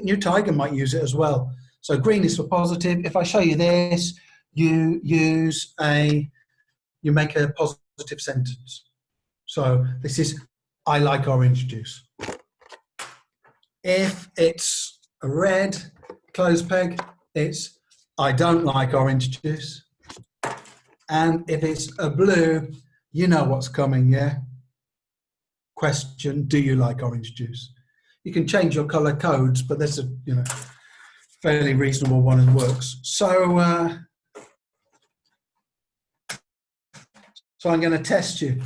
New Tiger might use it as well. So green is for positive. If I show you this, you make a positive sentence. So this is, I like orange juice. If it's a red close peg, it's, I don't like orange juice. And if it's a blue, you know what's coming, yeah? Question, do you like orange juice? You can change your color codes, but that's a fairly reasonable one and works. So I'm going to test you.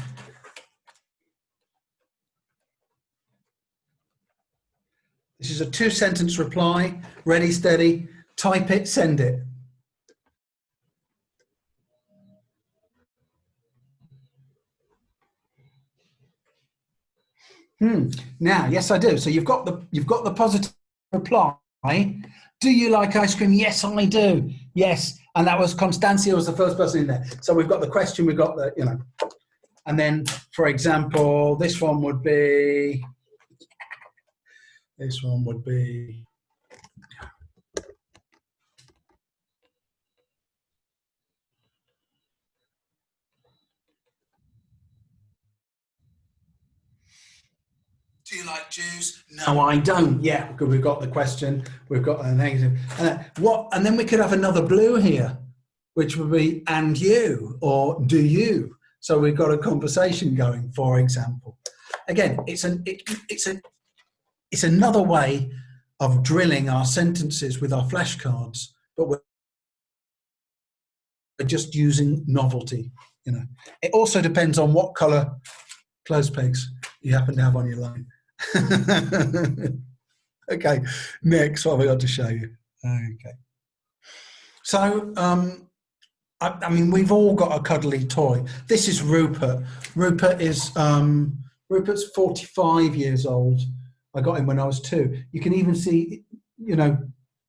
This is a 2-sentence reply. Ready, steady. Type it, send it. Now, yes, I do. So you've got the positive reply. Do you like ice cream? Yes, I do. Yes, and that was Constancia was the first person in there. So we've got the question. We've got the and then, for example, this one would be. Do you like Jews? No, I don't. Yeah, because we've got the question, we've got a negative. And then we could have another blue here, which would be, and you, or do you? So we've got a conversation going, for example. Again, it's another way of drilling our sentences with our flashcards, but we're just using novelty. It also depends on what color close pegs you happen to have on your line. Okay, next, what have I got to show you? Okay, so I mean, we've all got a cuddly toy. This is Rupert. Rupert's 45 years old. I got him when I was 2. You can even see,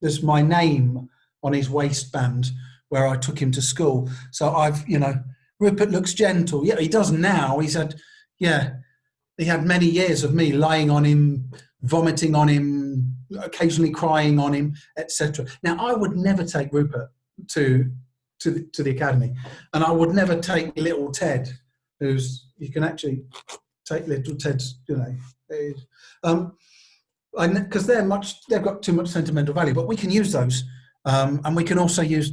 there's my name on his waistband where I took him to school. So Rupert looks gentle. Yeah, he does now. He had many years of me lying on him, vomiting on him, occasionally crying on him, etc. Now, I would never take Rupert to the academy, and I would never take little Ted, you can actually take little Ted's, because they've got too much sentimental value. But we can use those, and we can also use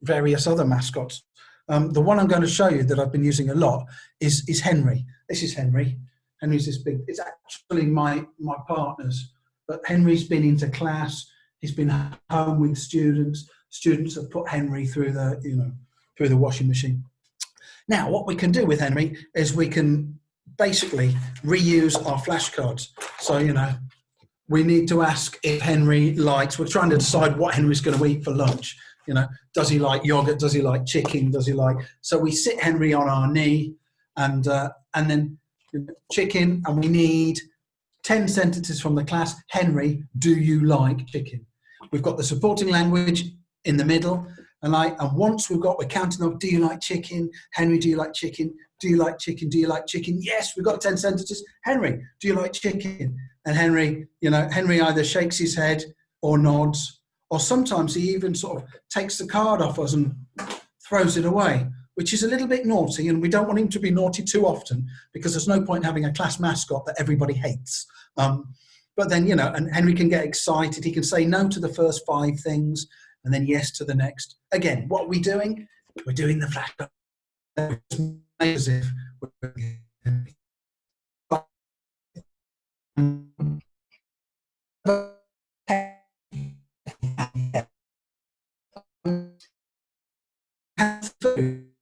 various other mascots. The one I'm going to show you that I've been using a lot is Henry. This is Henry. Henry's this big. It's actually my partner's, but Henry's been into class. He's been home with students. Students have put Henry through the washing machine. Now, what we can do with Henry is we can basically reuse our flashcards. So we need to ask if Henry likes, we're trying to decide what Henry's going to eat for lunch. You know, does he like yogurt? Does he like chicken? Does he like, so we sit Henry on our knee and then chicken, and we need 10 sentences from the class. Henry, do you like chicken? We've got the supporting language in the middle, and once we're counting up, do you like chicken? Henry, do you like chicken? Do you like chicken? Do you like chicken? Yes, we've got 10 sentences. Henry, do you like chicken? And Henry, Henry either shakes his head or nods, or sometimes he even sort of takes the card off us and throws it away, which is a little bit naughty, and we don't want him to be naughty too often, because there's no point in having a class mascot that everybody hates. But then, and Henry can get excited. He can say no to the first 5 things and then yes to the next. Again, what are we doing? We're doing the flashcard as if we're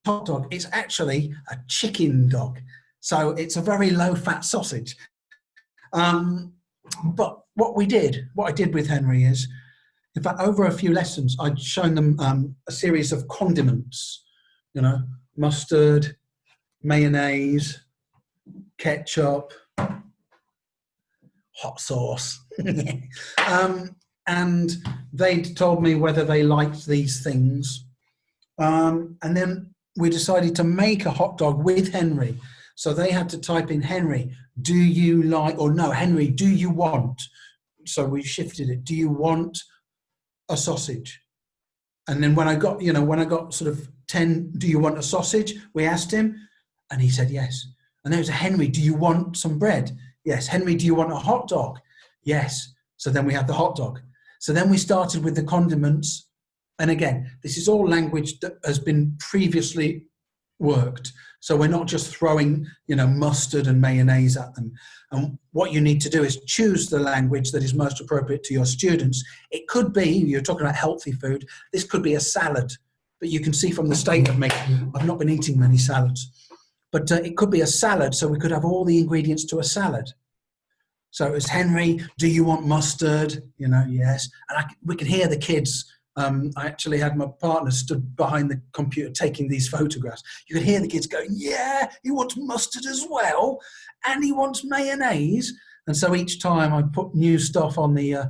hot dog. It's actually a chicken dog, so it's a very low-fat sausage. But what I did with Henry is, in fact, over a few lessons, I'd shown them a series of condiments, mustard, mayonnaise, ketchup, hot sauce. And they'd told me whether they liked these things. And then we decided to make a hot dog with Henry. So they had to type in, Henry, do you like, or no, Henry, do you want? So we shifted it. Do you want a sausage? And then when I got sort of 10, do you want a sausage? We asked him, and he said yes. And there was a, Henry, do you want some bread? Yes. Henry, do you want a hot dog? Yes. So then we had the hot dog. So then we started with the condiments. And again, this is all language that has been previously worked. So we're not just throwing, mustard and mayonnaise at them. And what you need to do is choose the language that is most appropriate to your students. It could be, you're talking about healthy food, this could be a salad. But you can see from the state of me, I've not been eating many salads. But it could be a salad, so we could have all the ingredients to a salad. So it was, Henry, do you want mustard? Yes. And we could hear the kids. I actually had my partner stood behind the computer taking these photographs. You could hear the kids going, yeah, he wants mustard as well, and he wants mayonnaise. And so each time I put new stuff on the,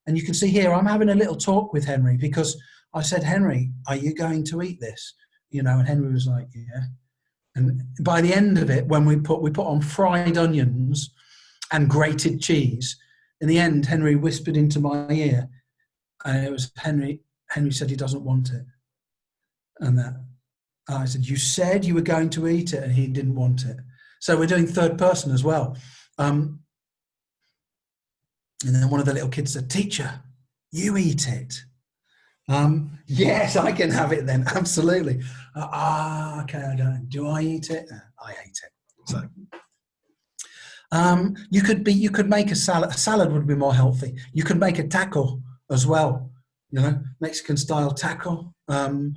and you can see here, I'm having a little talk with Henry, because I said, Henry, are you going to eat this? And Henry was like, yeah. And by the end of it, when we put on fried onions and grated cheese, in the end, Henry whispered into my ear, and it was, Henry said he doesn't want it. And I said, you said you were going to eat it, and he didn't want it. So we're doing third person as well. And then one of the little kids said, teacher, you eat it. Yes, I can have it then. Absolutely. Okay, I don't. Do I eat it? I ate it. So you could make a salad. A salad would be more healthy. You could make a taco as well. Mexican style taco. And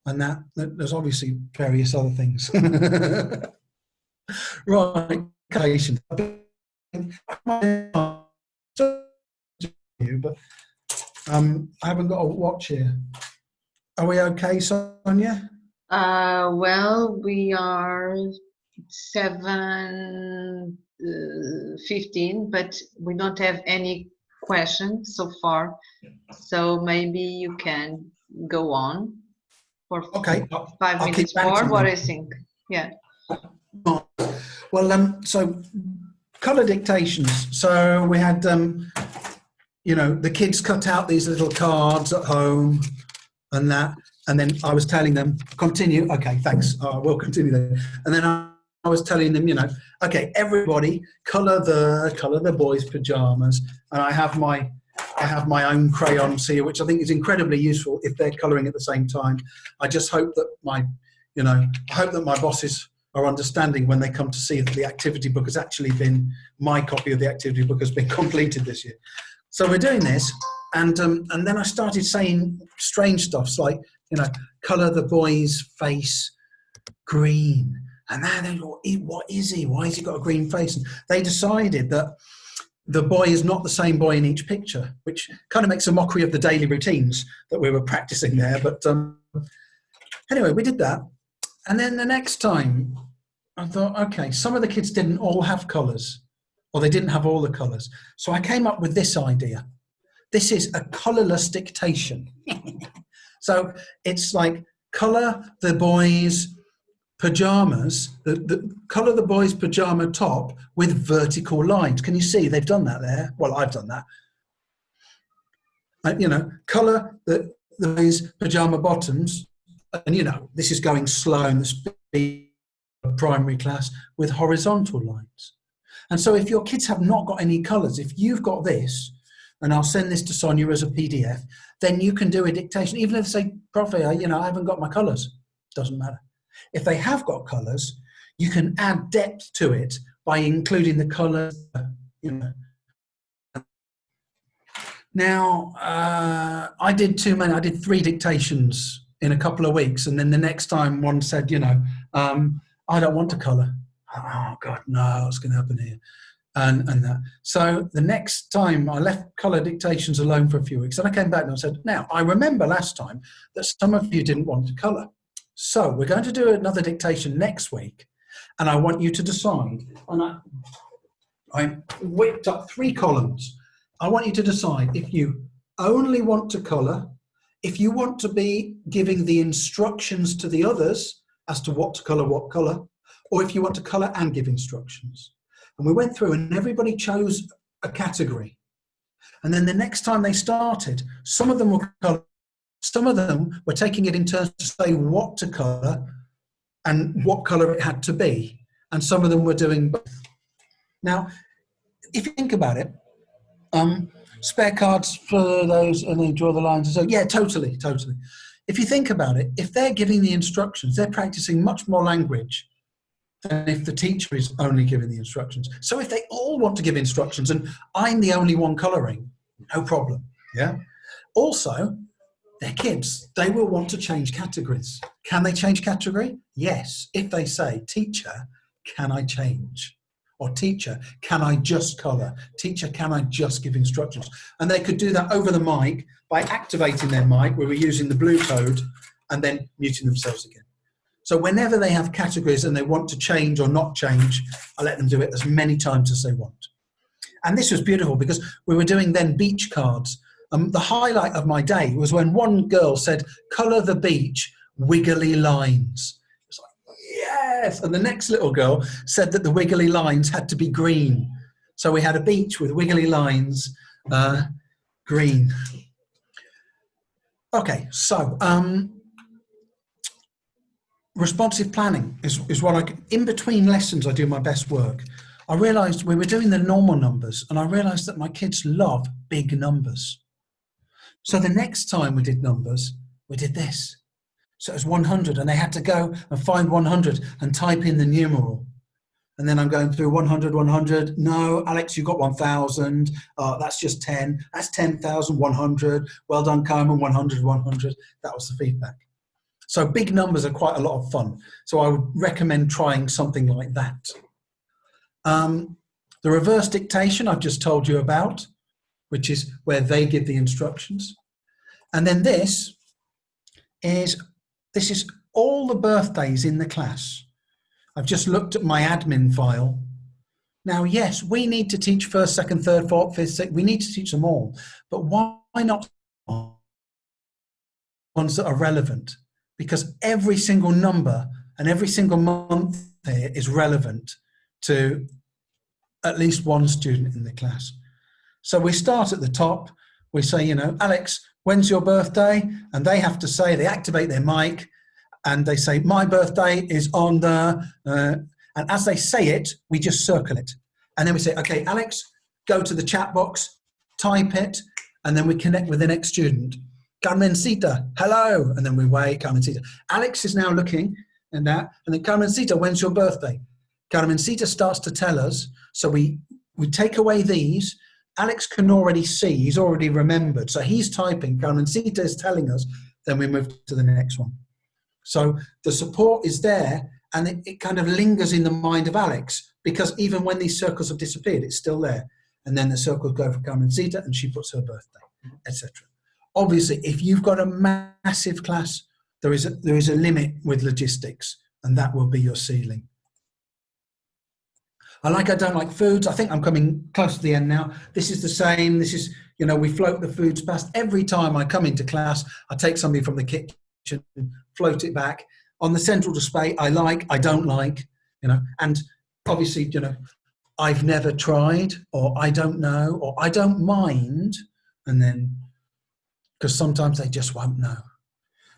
that there's obviously various other things. Right. But I haven't got a watch here. Are we okay, Sonia? Well, we are 7:15, but we don't have any questions so far. So maybe you can go on for 5 minutes more. What do you think? Yeah. Well, so colour dictations. So we had, the kids cut out these little cards at home and that, and then I was telling them, continue. Okay, thanks. We'll continue then. And then I was telling them, okay, everybody colour the boys' pajamas, and I have my own crayons here, which I think is incredibly useful if they're colouring at the same time. I just hope that my bosses are understanding when they come to see that the activity book has actually been, my copy of the activity book has been completed this year. So we're doing this, and then I started saying strange stuff like, colour the boy's face green. And then they thought, what is he? Why has he got a green face? And they decided that the boy is not the same boy in each picture, which kind of makes a mockery of the daily routines that we were practicing there. But anyway, we did that. And then the next time, I thought, okay, some of the kids didn't all have colours, or they didn't have all the colours. So I came up with this idea. This is a colourless dictation. So it's like colour the boys' pyjamas, colour the boys' pyjama top with vertical lines. Can you see they've done that there? Well, I've done that. You know, colour the boys' pyjama bottoms, and you know, this is going slow in the speed of primary class with horizontal lines. And so if your kids have not got any colours, if you've got this, and I'll send this to Sonia as a PDF, then you can do a dictation. Even if they say, Prof, you know, I haven't got my colours. Doesn't matter. If they have got colours, you can add depth to it by including the colours, you know. Now, I did 3 dictations in a couple of weeks, and then the next time one said, you know, I don't want to colour. Oh, God, no, what's going to happen here? And that. So the next time I left colour dictations alone for a few weeks, and I came back and I said, now, I remember last time that some of you didn't want to colour. So we're going to do another dictation next week, and I want you to decide. And I whipped up 3 columns. I want you to decide if you only want to colour, if you want to be giving the instructions to the others as to what colour, or if you want to colour and give instructions. And we went through and everybody chose a category. And then the next time they started, some of them were colour, some of them were taking it in turns to say what to colour and what colour it had to be. And some of them were doing both. Now, if you think about it, spare cards for those, and they draw the lines and so, yeah, totally. If you think about it, if they're giving the instructions, they're practicing much more language than if the teacher is only giving the instructions. So if they all want to give instructions and I'm the only one colouring, no problem, yeah? Also, they're kids. They will want to change categories. Can they change category? Yes. If they say, teacher, can I change? Or teacher, can I just colour? Teacher, can I just give instructions? And they could do that over the mic by activating their mic, where we're using the blue code, and then muting themselves again. So whenever they have categories and they want to change or not change, I let them do it as many times as they want. And this was beautiful because we were doing then beach cards. The highlight of my day was when one girl said, colour the beach, wiggly lines. It's like, yes! And the next little girl said that the wiggly lines had to be green. So we had a beach with wiggly lines, green. Okay, so responsive planning is what in between lessons I do my best work. I realised we were doing the normal numbers, and I realised that my kids love big numbers. So the next time we did numbers, we did this. So it was 100, and they had to go and find 100 and type in the numeral. And then I'm going through 100, 100. No, Alex, you got 1,000. That's just 10. That's 10,000, 100. Well done, Carmen, 100, 100. That was the feedback. So big numbers are quite a lot of fun. So I would recommend trying something like that. The reverse dictation I've just told you about, which is where they give the instructions. And then this is all the birthdays in the class. I've just looked at my admin file. Now, yes, we need to teach first, second, third, fourth, fifth, sixth. We need to teach them all. But why not ones that are relevant? Because every single number and every single month here is relevant to at least one student in the class. So we start at the top. We say, you know, Alex, when's your birthday? And they have to say, they activate their mic and they say, my birthday is on the, and as they say it, we just circle it. And then we say, okay, Alex, go to the chat box, type it, and then we connect with the next student. Carmencita, hello. And then we wait, Carmencita. Alex is now looking and that, and then Carmencita, when's your birthday? Carmencita starts to tell us. So we take away these. Alex can already see, he's already remembered. So he's typing, Carmencita is telling us, then we move to the next one. So the support is there, and it kind of lingers in the mind of Alex, because even when these circles have disappeared, it's still there. and then the circles go for Carmencita, and she puts her birthday, etc. Obviously, if you've got a massive class, there is a limit with logistics, and that will be your ceiling. I don't like foods. I think I'm coming close to the end now. This is the same. This is, you know, we float the foods past. Every time I come into class, I take something from the kitchen, float it back. On the central display, I don't like, you know, and obviously, you know, I've never tried, or I don't know, or I don't mind, and then, because sometimes they just won't know.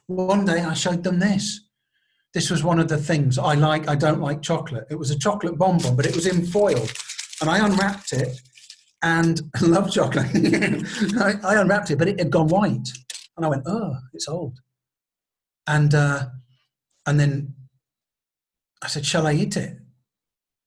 One day I showed them this. This was one of the things I don't like chocolate. It was a chocolate bonbon, but it was in foil. And I unwrapped it, and I love chocolate. I unwrapped it, but it had gone white. And I went, oh, it's old. And then I said, shall I eat it?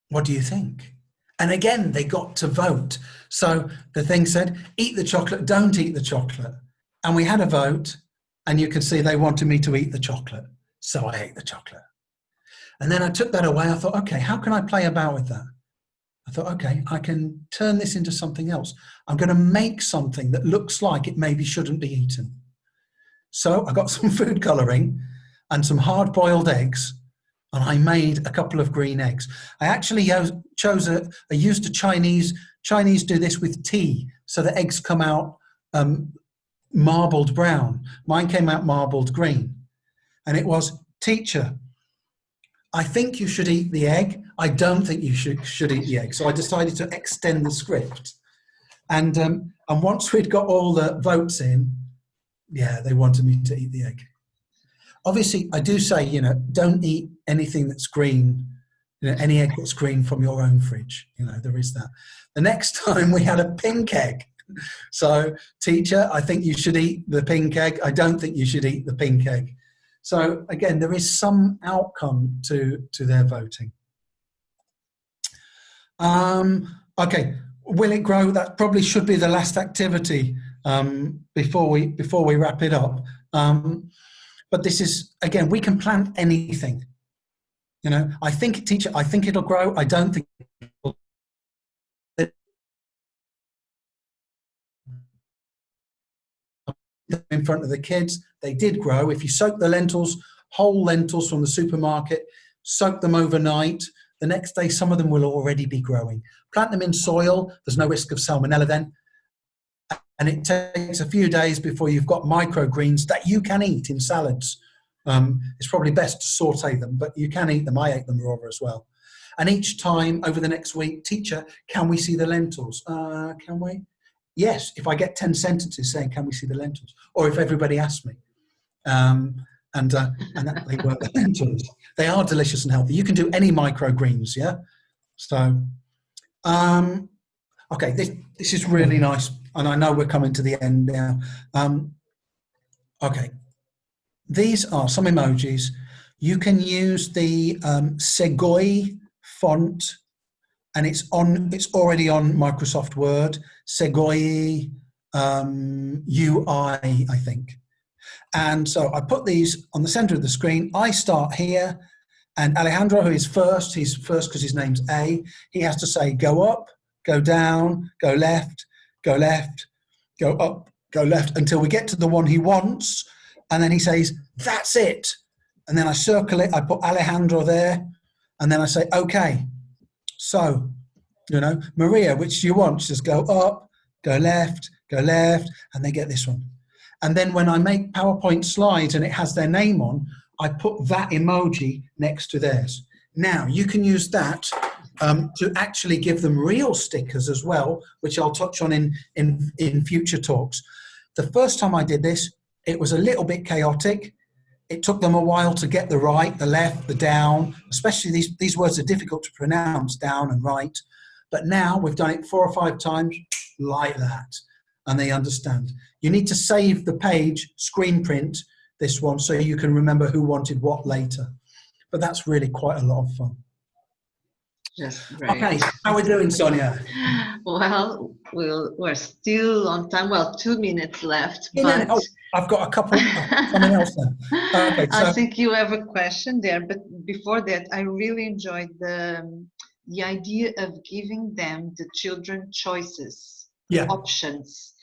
What do you think? And again, they got to vote. So the thing said, eat the chocolate, don't eat the chocolate. And we had a vote, and you can see they wanted me to eat the chocolate. So I ate the chocolate. And then I took that away. I thought, okay, how can I play about with that? I thought, okay, I can turn this into something else. I'm going to make something that looks like it maybe shouldn't be eaten. So I got some food colouring and some hard-boiled eggs, and I made a couple of green eggs. I actually used a Chinese do this with tea, so the eggs come out marbled brown. Mine came out marbled green. And it was, teacher, I think you should eat the egg. I don't think you should eat the egg. So I decided to extend the script. And once we'd got all the votes in, yeah, they wanted me to eat the egg. Obviously, I do say, you know, don't eat anything that's green, you know, any egg that's green from your own fridge. You know, there is that. The next time we had a pink egg. So, teacher, I think you should eat the pink egg. I don't think you should eat the pink egg. So again, there is some outcome to their voting. Okay, will it grow? That probably should be the last activity before we wrap it up. But this is, again, we can plant anything. You know, I think, teacher, I think it'll grow. I don't think it will. In front of the kids, they did grow. If you soak the lentils, whole lentils from the supermarket, soak them overnight, the next day some of them will already be growing. Plant them in soil, there's no risk of salmonella then, and it takes a few days before you've got microgreens that you can eat in salads. It's probably best to saute them, but you can eat them. I ate them raw as well. And each time over the next week, teacher, can we see the lentils? Can we? Yes, if I get 10 sentences saying, can we see the lentils? Or if everybody asks me. And that they were the lentils. They are delicious and healthy. You can do any microgreens, yeah? So, okay, this is really nice. And I know we're coming to the end now. Okay, these are some emojis. You can use the Segoi font, and it's already on Microsoft Word. Segoi UI, I think. And so I put these on the center of the screen. I start here, and Alejandro, who is first, he's first because his name's A, he has to say go up, go down, go left, go up, go left, until we get to the one he wants. And then he says, that's it. And then I circle it, I put Alejandro there, and then I say, okay. So, you know, Maria, which do you want? Just go up, go left, and they get this one. And then when I make PowerPoint slides and it has their name on, I put that emoji next to theirs. Now, you can use that to actually give them real stickers as well, which I'll touch on in future talks. The first time I did this, it was a little bit chaotic. It took them a while to get the right, the left, the down, especially these words are difficult to pronounce, down and right. But now we've done it 4 or 5 times like that, and they understand. You need to save the page, screen print this one, so you can remember who wanted what later. But that's really quite a lot of fun. Yes, great. Okay, how are we doing, Sonia? Well, we're still on time. Well, 2 minutes left. But oh, I've got a couple. Something else then. Okay, so I think you have a question there, but before that, I really enjoyed the the idea of giving them, the children, choices, Yeah. options.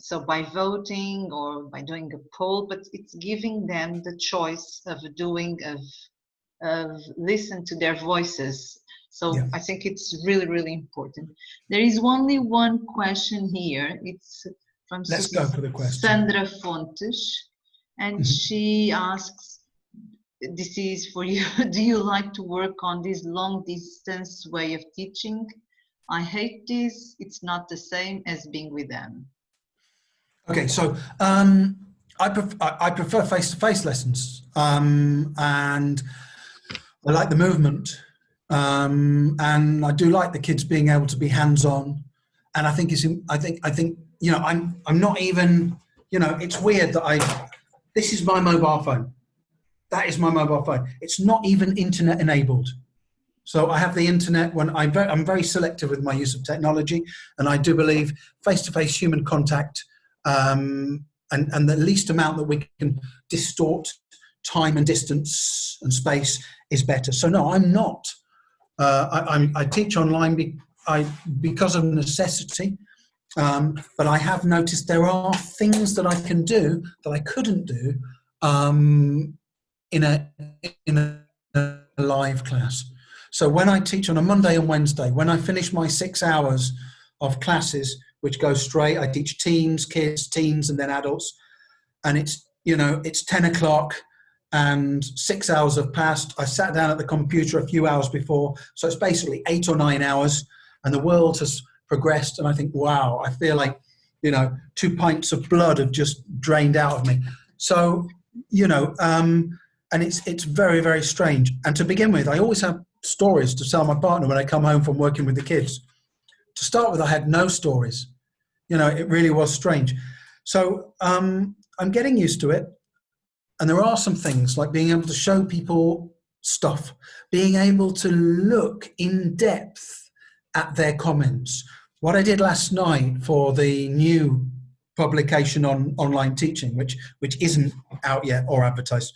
So by voting or by doing a poll, but it's giving them the choice of doing, of listen to their voices. So Yeah. I think it's really, really important. There is only one question here. It's from Let's go for the question. Sandra Fontes, and she asks, this is for you, do you like to work on this long distance way of teaching? I hate this. It's not the same as being with them. Okay, so I prefer face-to-face lessons, and I like the movement, and I do like the kids being able to be hands-on. And I think you know, I'm not even, you know, it's weird that this is my mobile phone. That is my mobile phone. It's not even internet enabled. So I have the internet when I'm very selective with my use of technology, and I do believe face-to-face human contact, and the least amount that we can distort time and distance and space is better. So no, I'm not. I teach online because of necessity, but I have noticed there are things that I can do that I couldn't do in a live class. So when I teach on a Monday and Wednesday, when I finish my 6 hours of classes, which go straight, I teach teens, kids, teens, and then adults, and it's, you know, it's 10 o'clock and 6 hours have passed. I sat down at the computer a few hours before, so it's basically 8 or 9 hours, and the world has progressed, and I think, wow, I feel like, you know, 2 pints of blood have just drained out of me. So, you know, and it's very, very strange. And to begin with, I always have stories to tell my partner when I come home from working with the kids. To start with, I had no stories. You know, it really was strange. So I'm getting used to it. And there are some things like being able to show people stuff, being able to look in depth at their comments. What I did last night for the new publication on online teaching, which isn't out yet or advertised,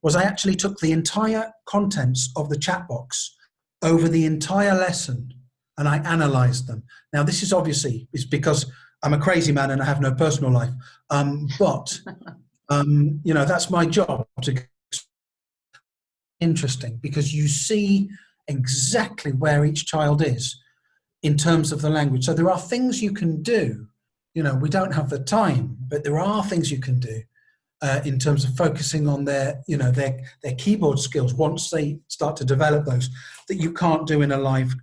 was I actually took the entire contents of the chat box over the entire lesson and I analysed them. Now, this is obviously because I'm a crazy man and I have no personal life, but you know, that's my job. Interesting, because you see exactly where each child is in terms of the language. So there are things you can do. You know, we don't have the time, but there are things you can do. In terms of focusing on their, you know, their keyboard skills once they start to develop those, that you can't do in a live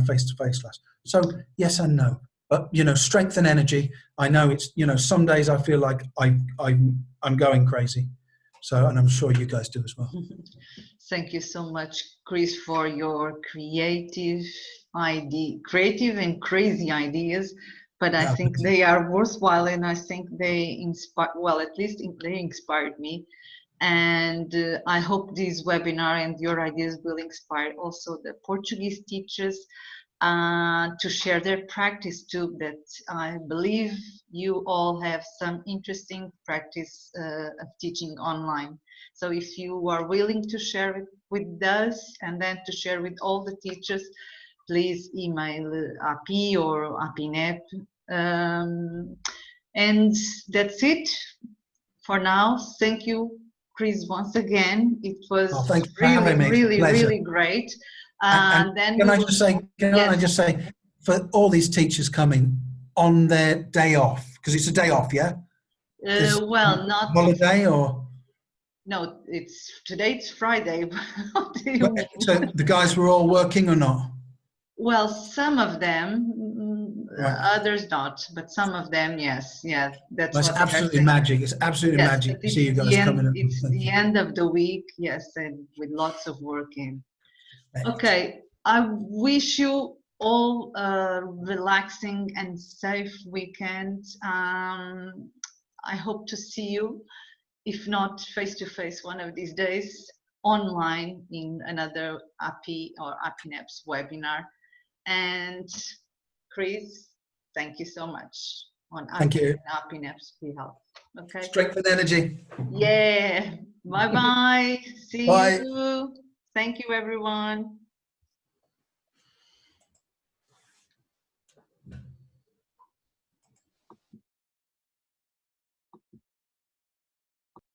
face-to-face class. So yes and no, but you know, strength and energy. I know it's, you know, some days I feel like I'm going crazy. So, and I'm sure you guys do as well. Thank you so much, Chris, for your creative and crazy ideas. But I think they are worthwhile, and I think they inspire, well, at least they inspired me. And I hope this webinar and your ideas will inspire also the Portuguese teachers to share their practice too, that I believe you all have some interesting practice of teaching online. So if you are willing to share it with us and then to share with all the teachers, please email APPI or APPInep. And that's it for now. Thank you, Chris, once again. It was really great. And then can I just say, for all these teachers coming on their day off, because it's a day off, yeah? Well, not holiday or? No, today it's Friday. So the guys were all working or not? Well, some of them, right. Others not, but some of them, yes. Yeah, that's It's absolutely magic. It's absolutely magic to see you guys coming. It's the end of the week, yes, and with lots of work in. Okay, I wish you all a relaxing and safe weekend. I hope to see you, if not face-to-face one of these days, online in another APPI or APPInep's webinar. And Chris, thank you so much on APPInep's behalf. Okay. Strength and energy. Yeah. Bye-bye. See Bye. you. Thank you, everyone.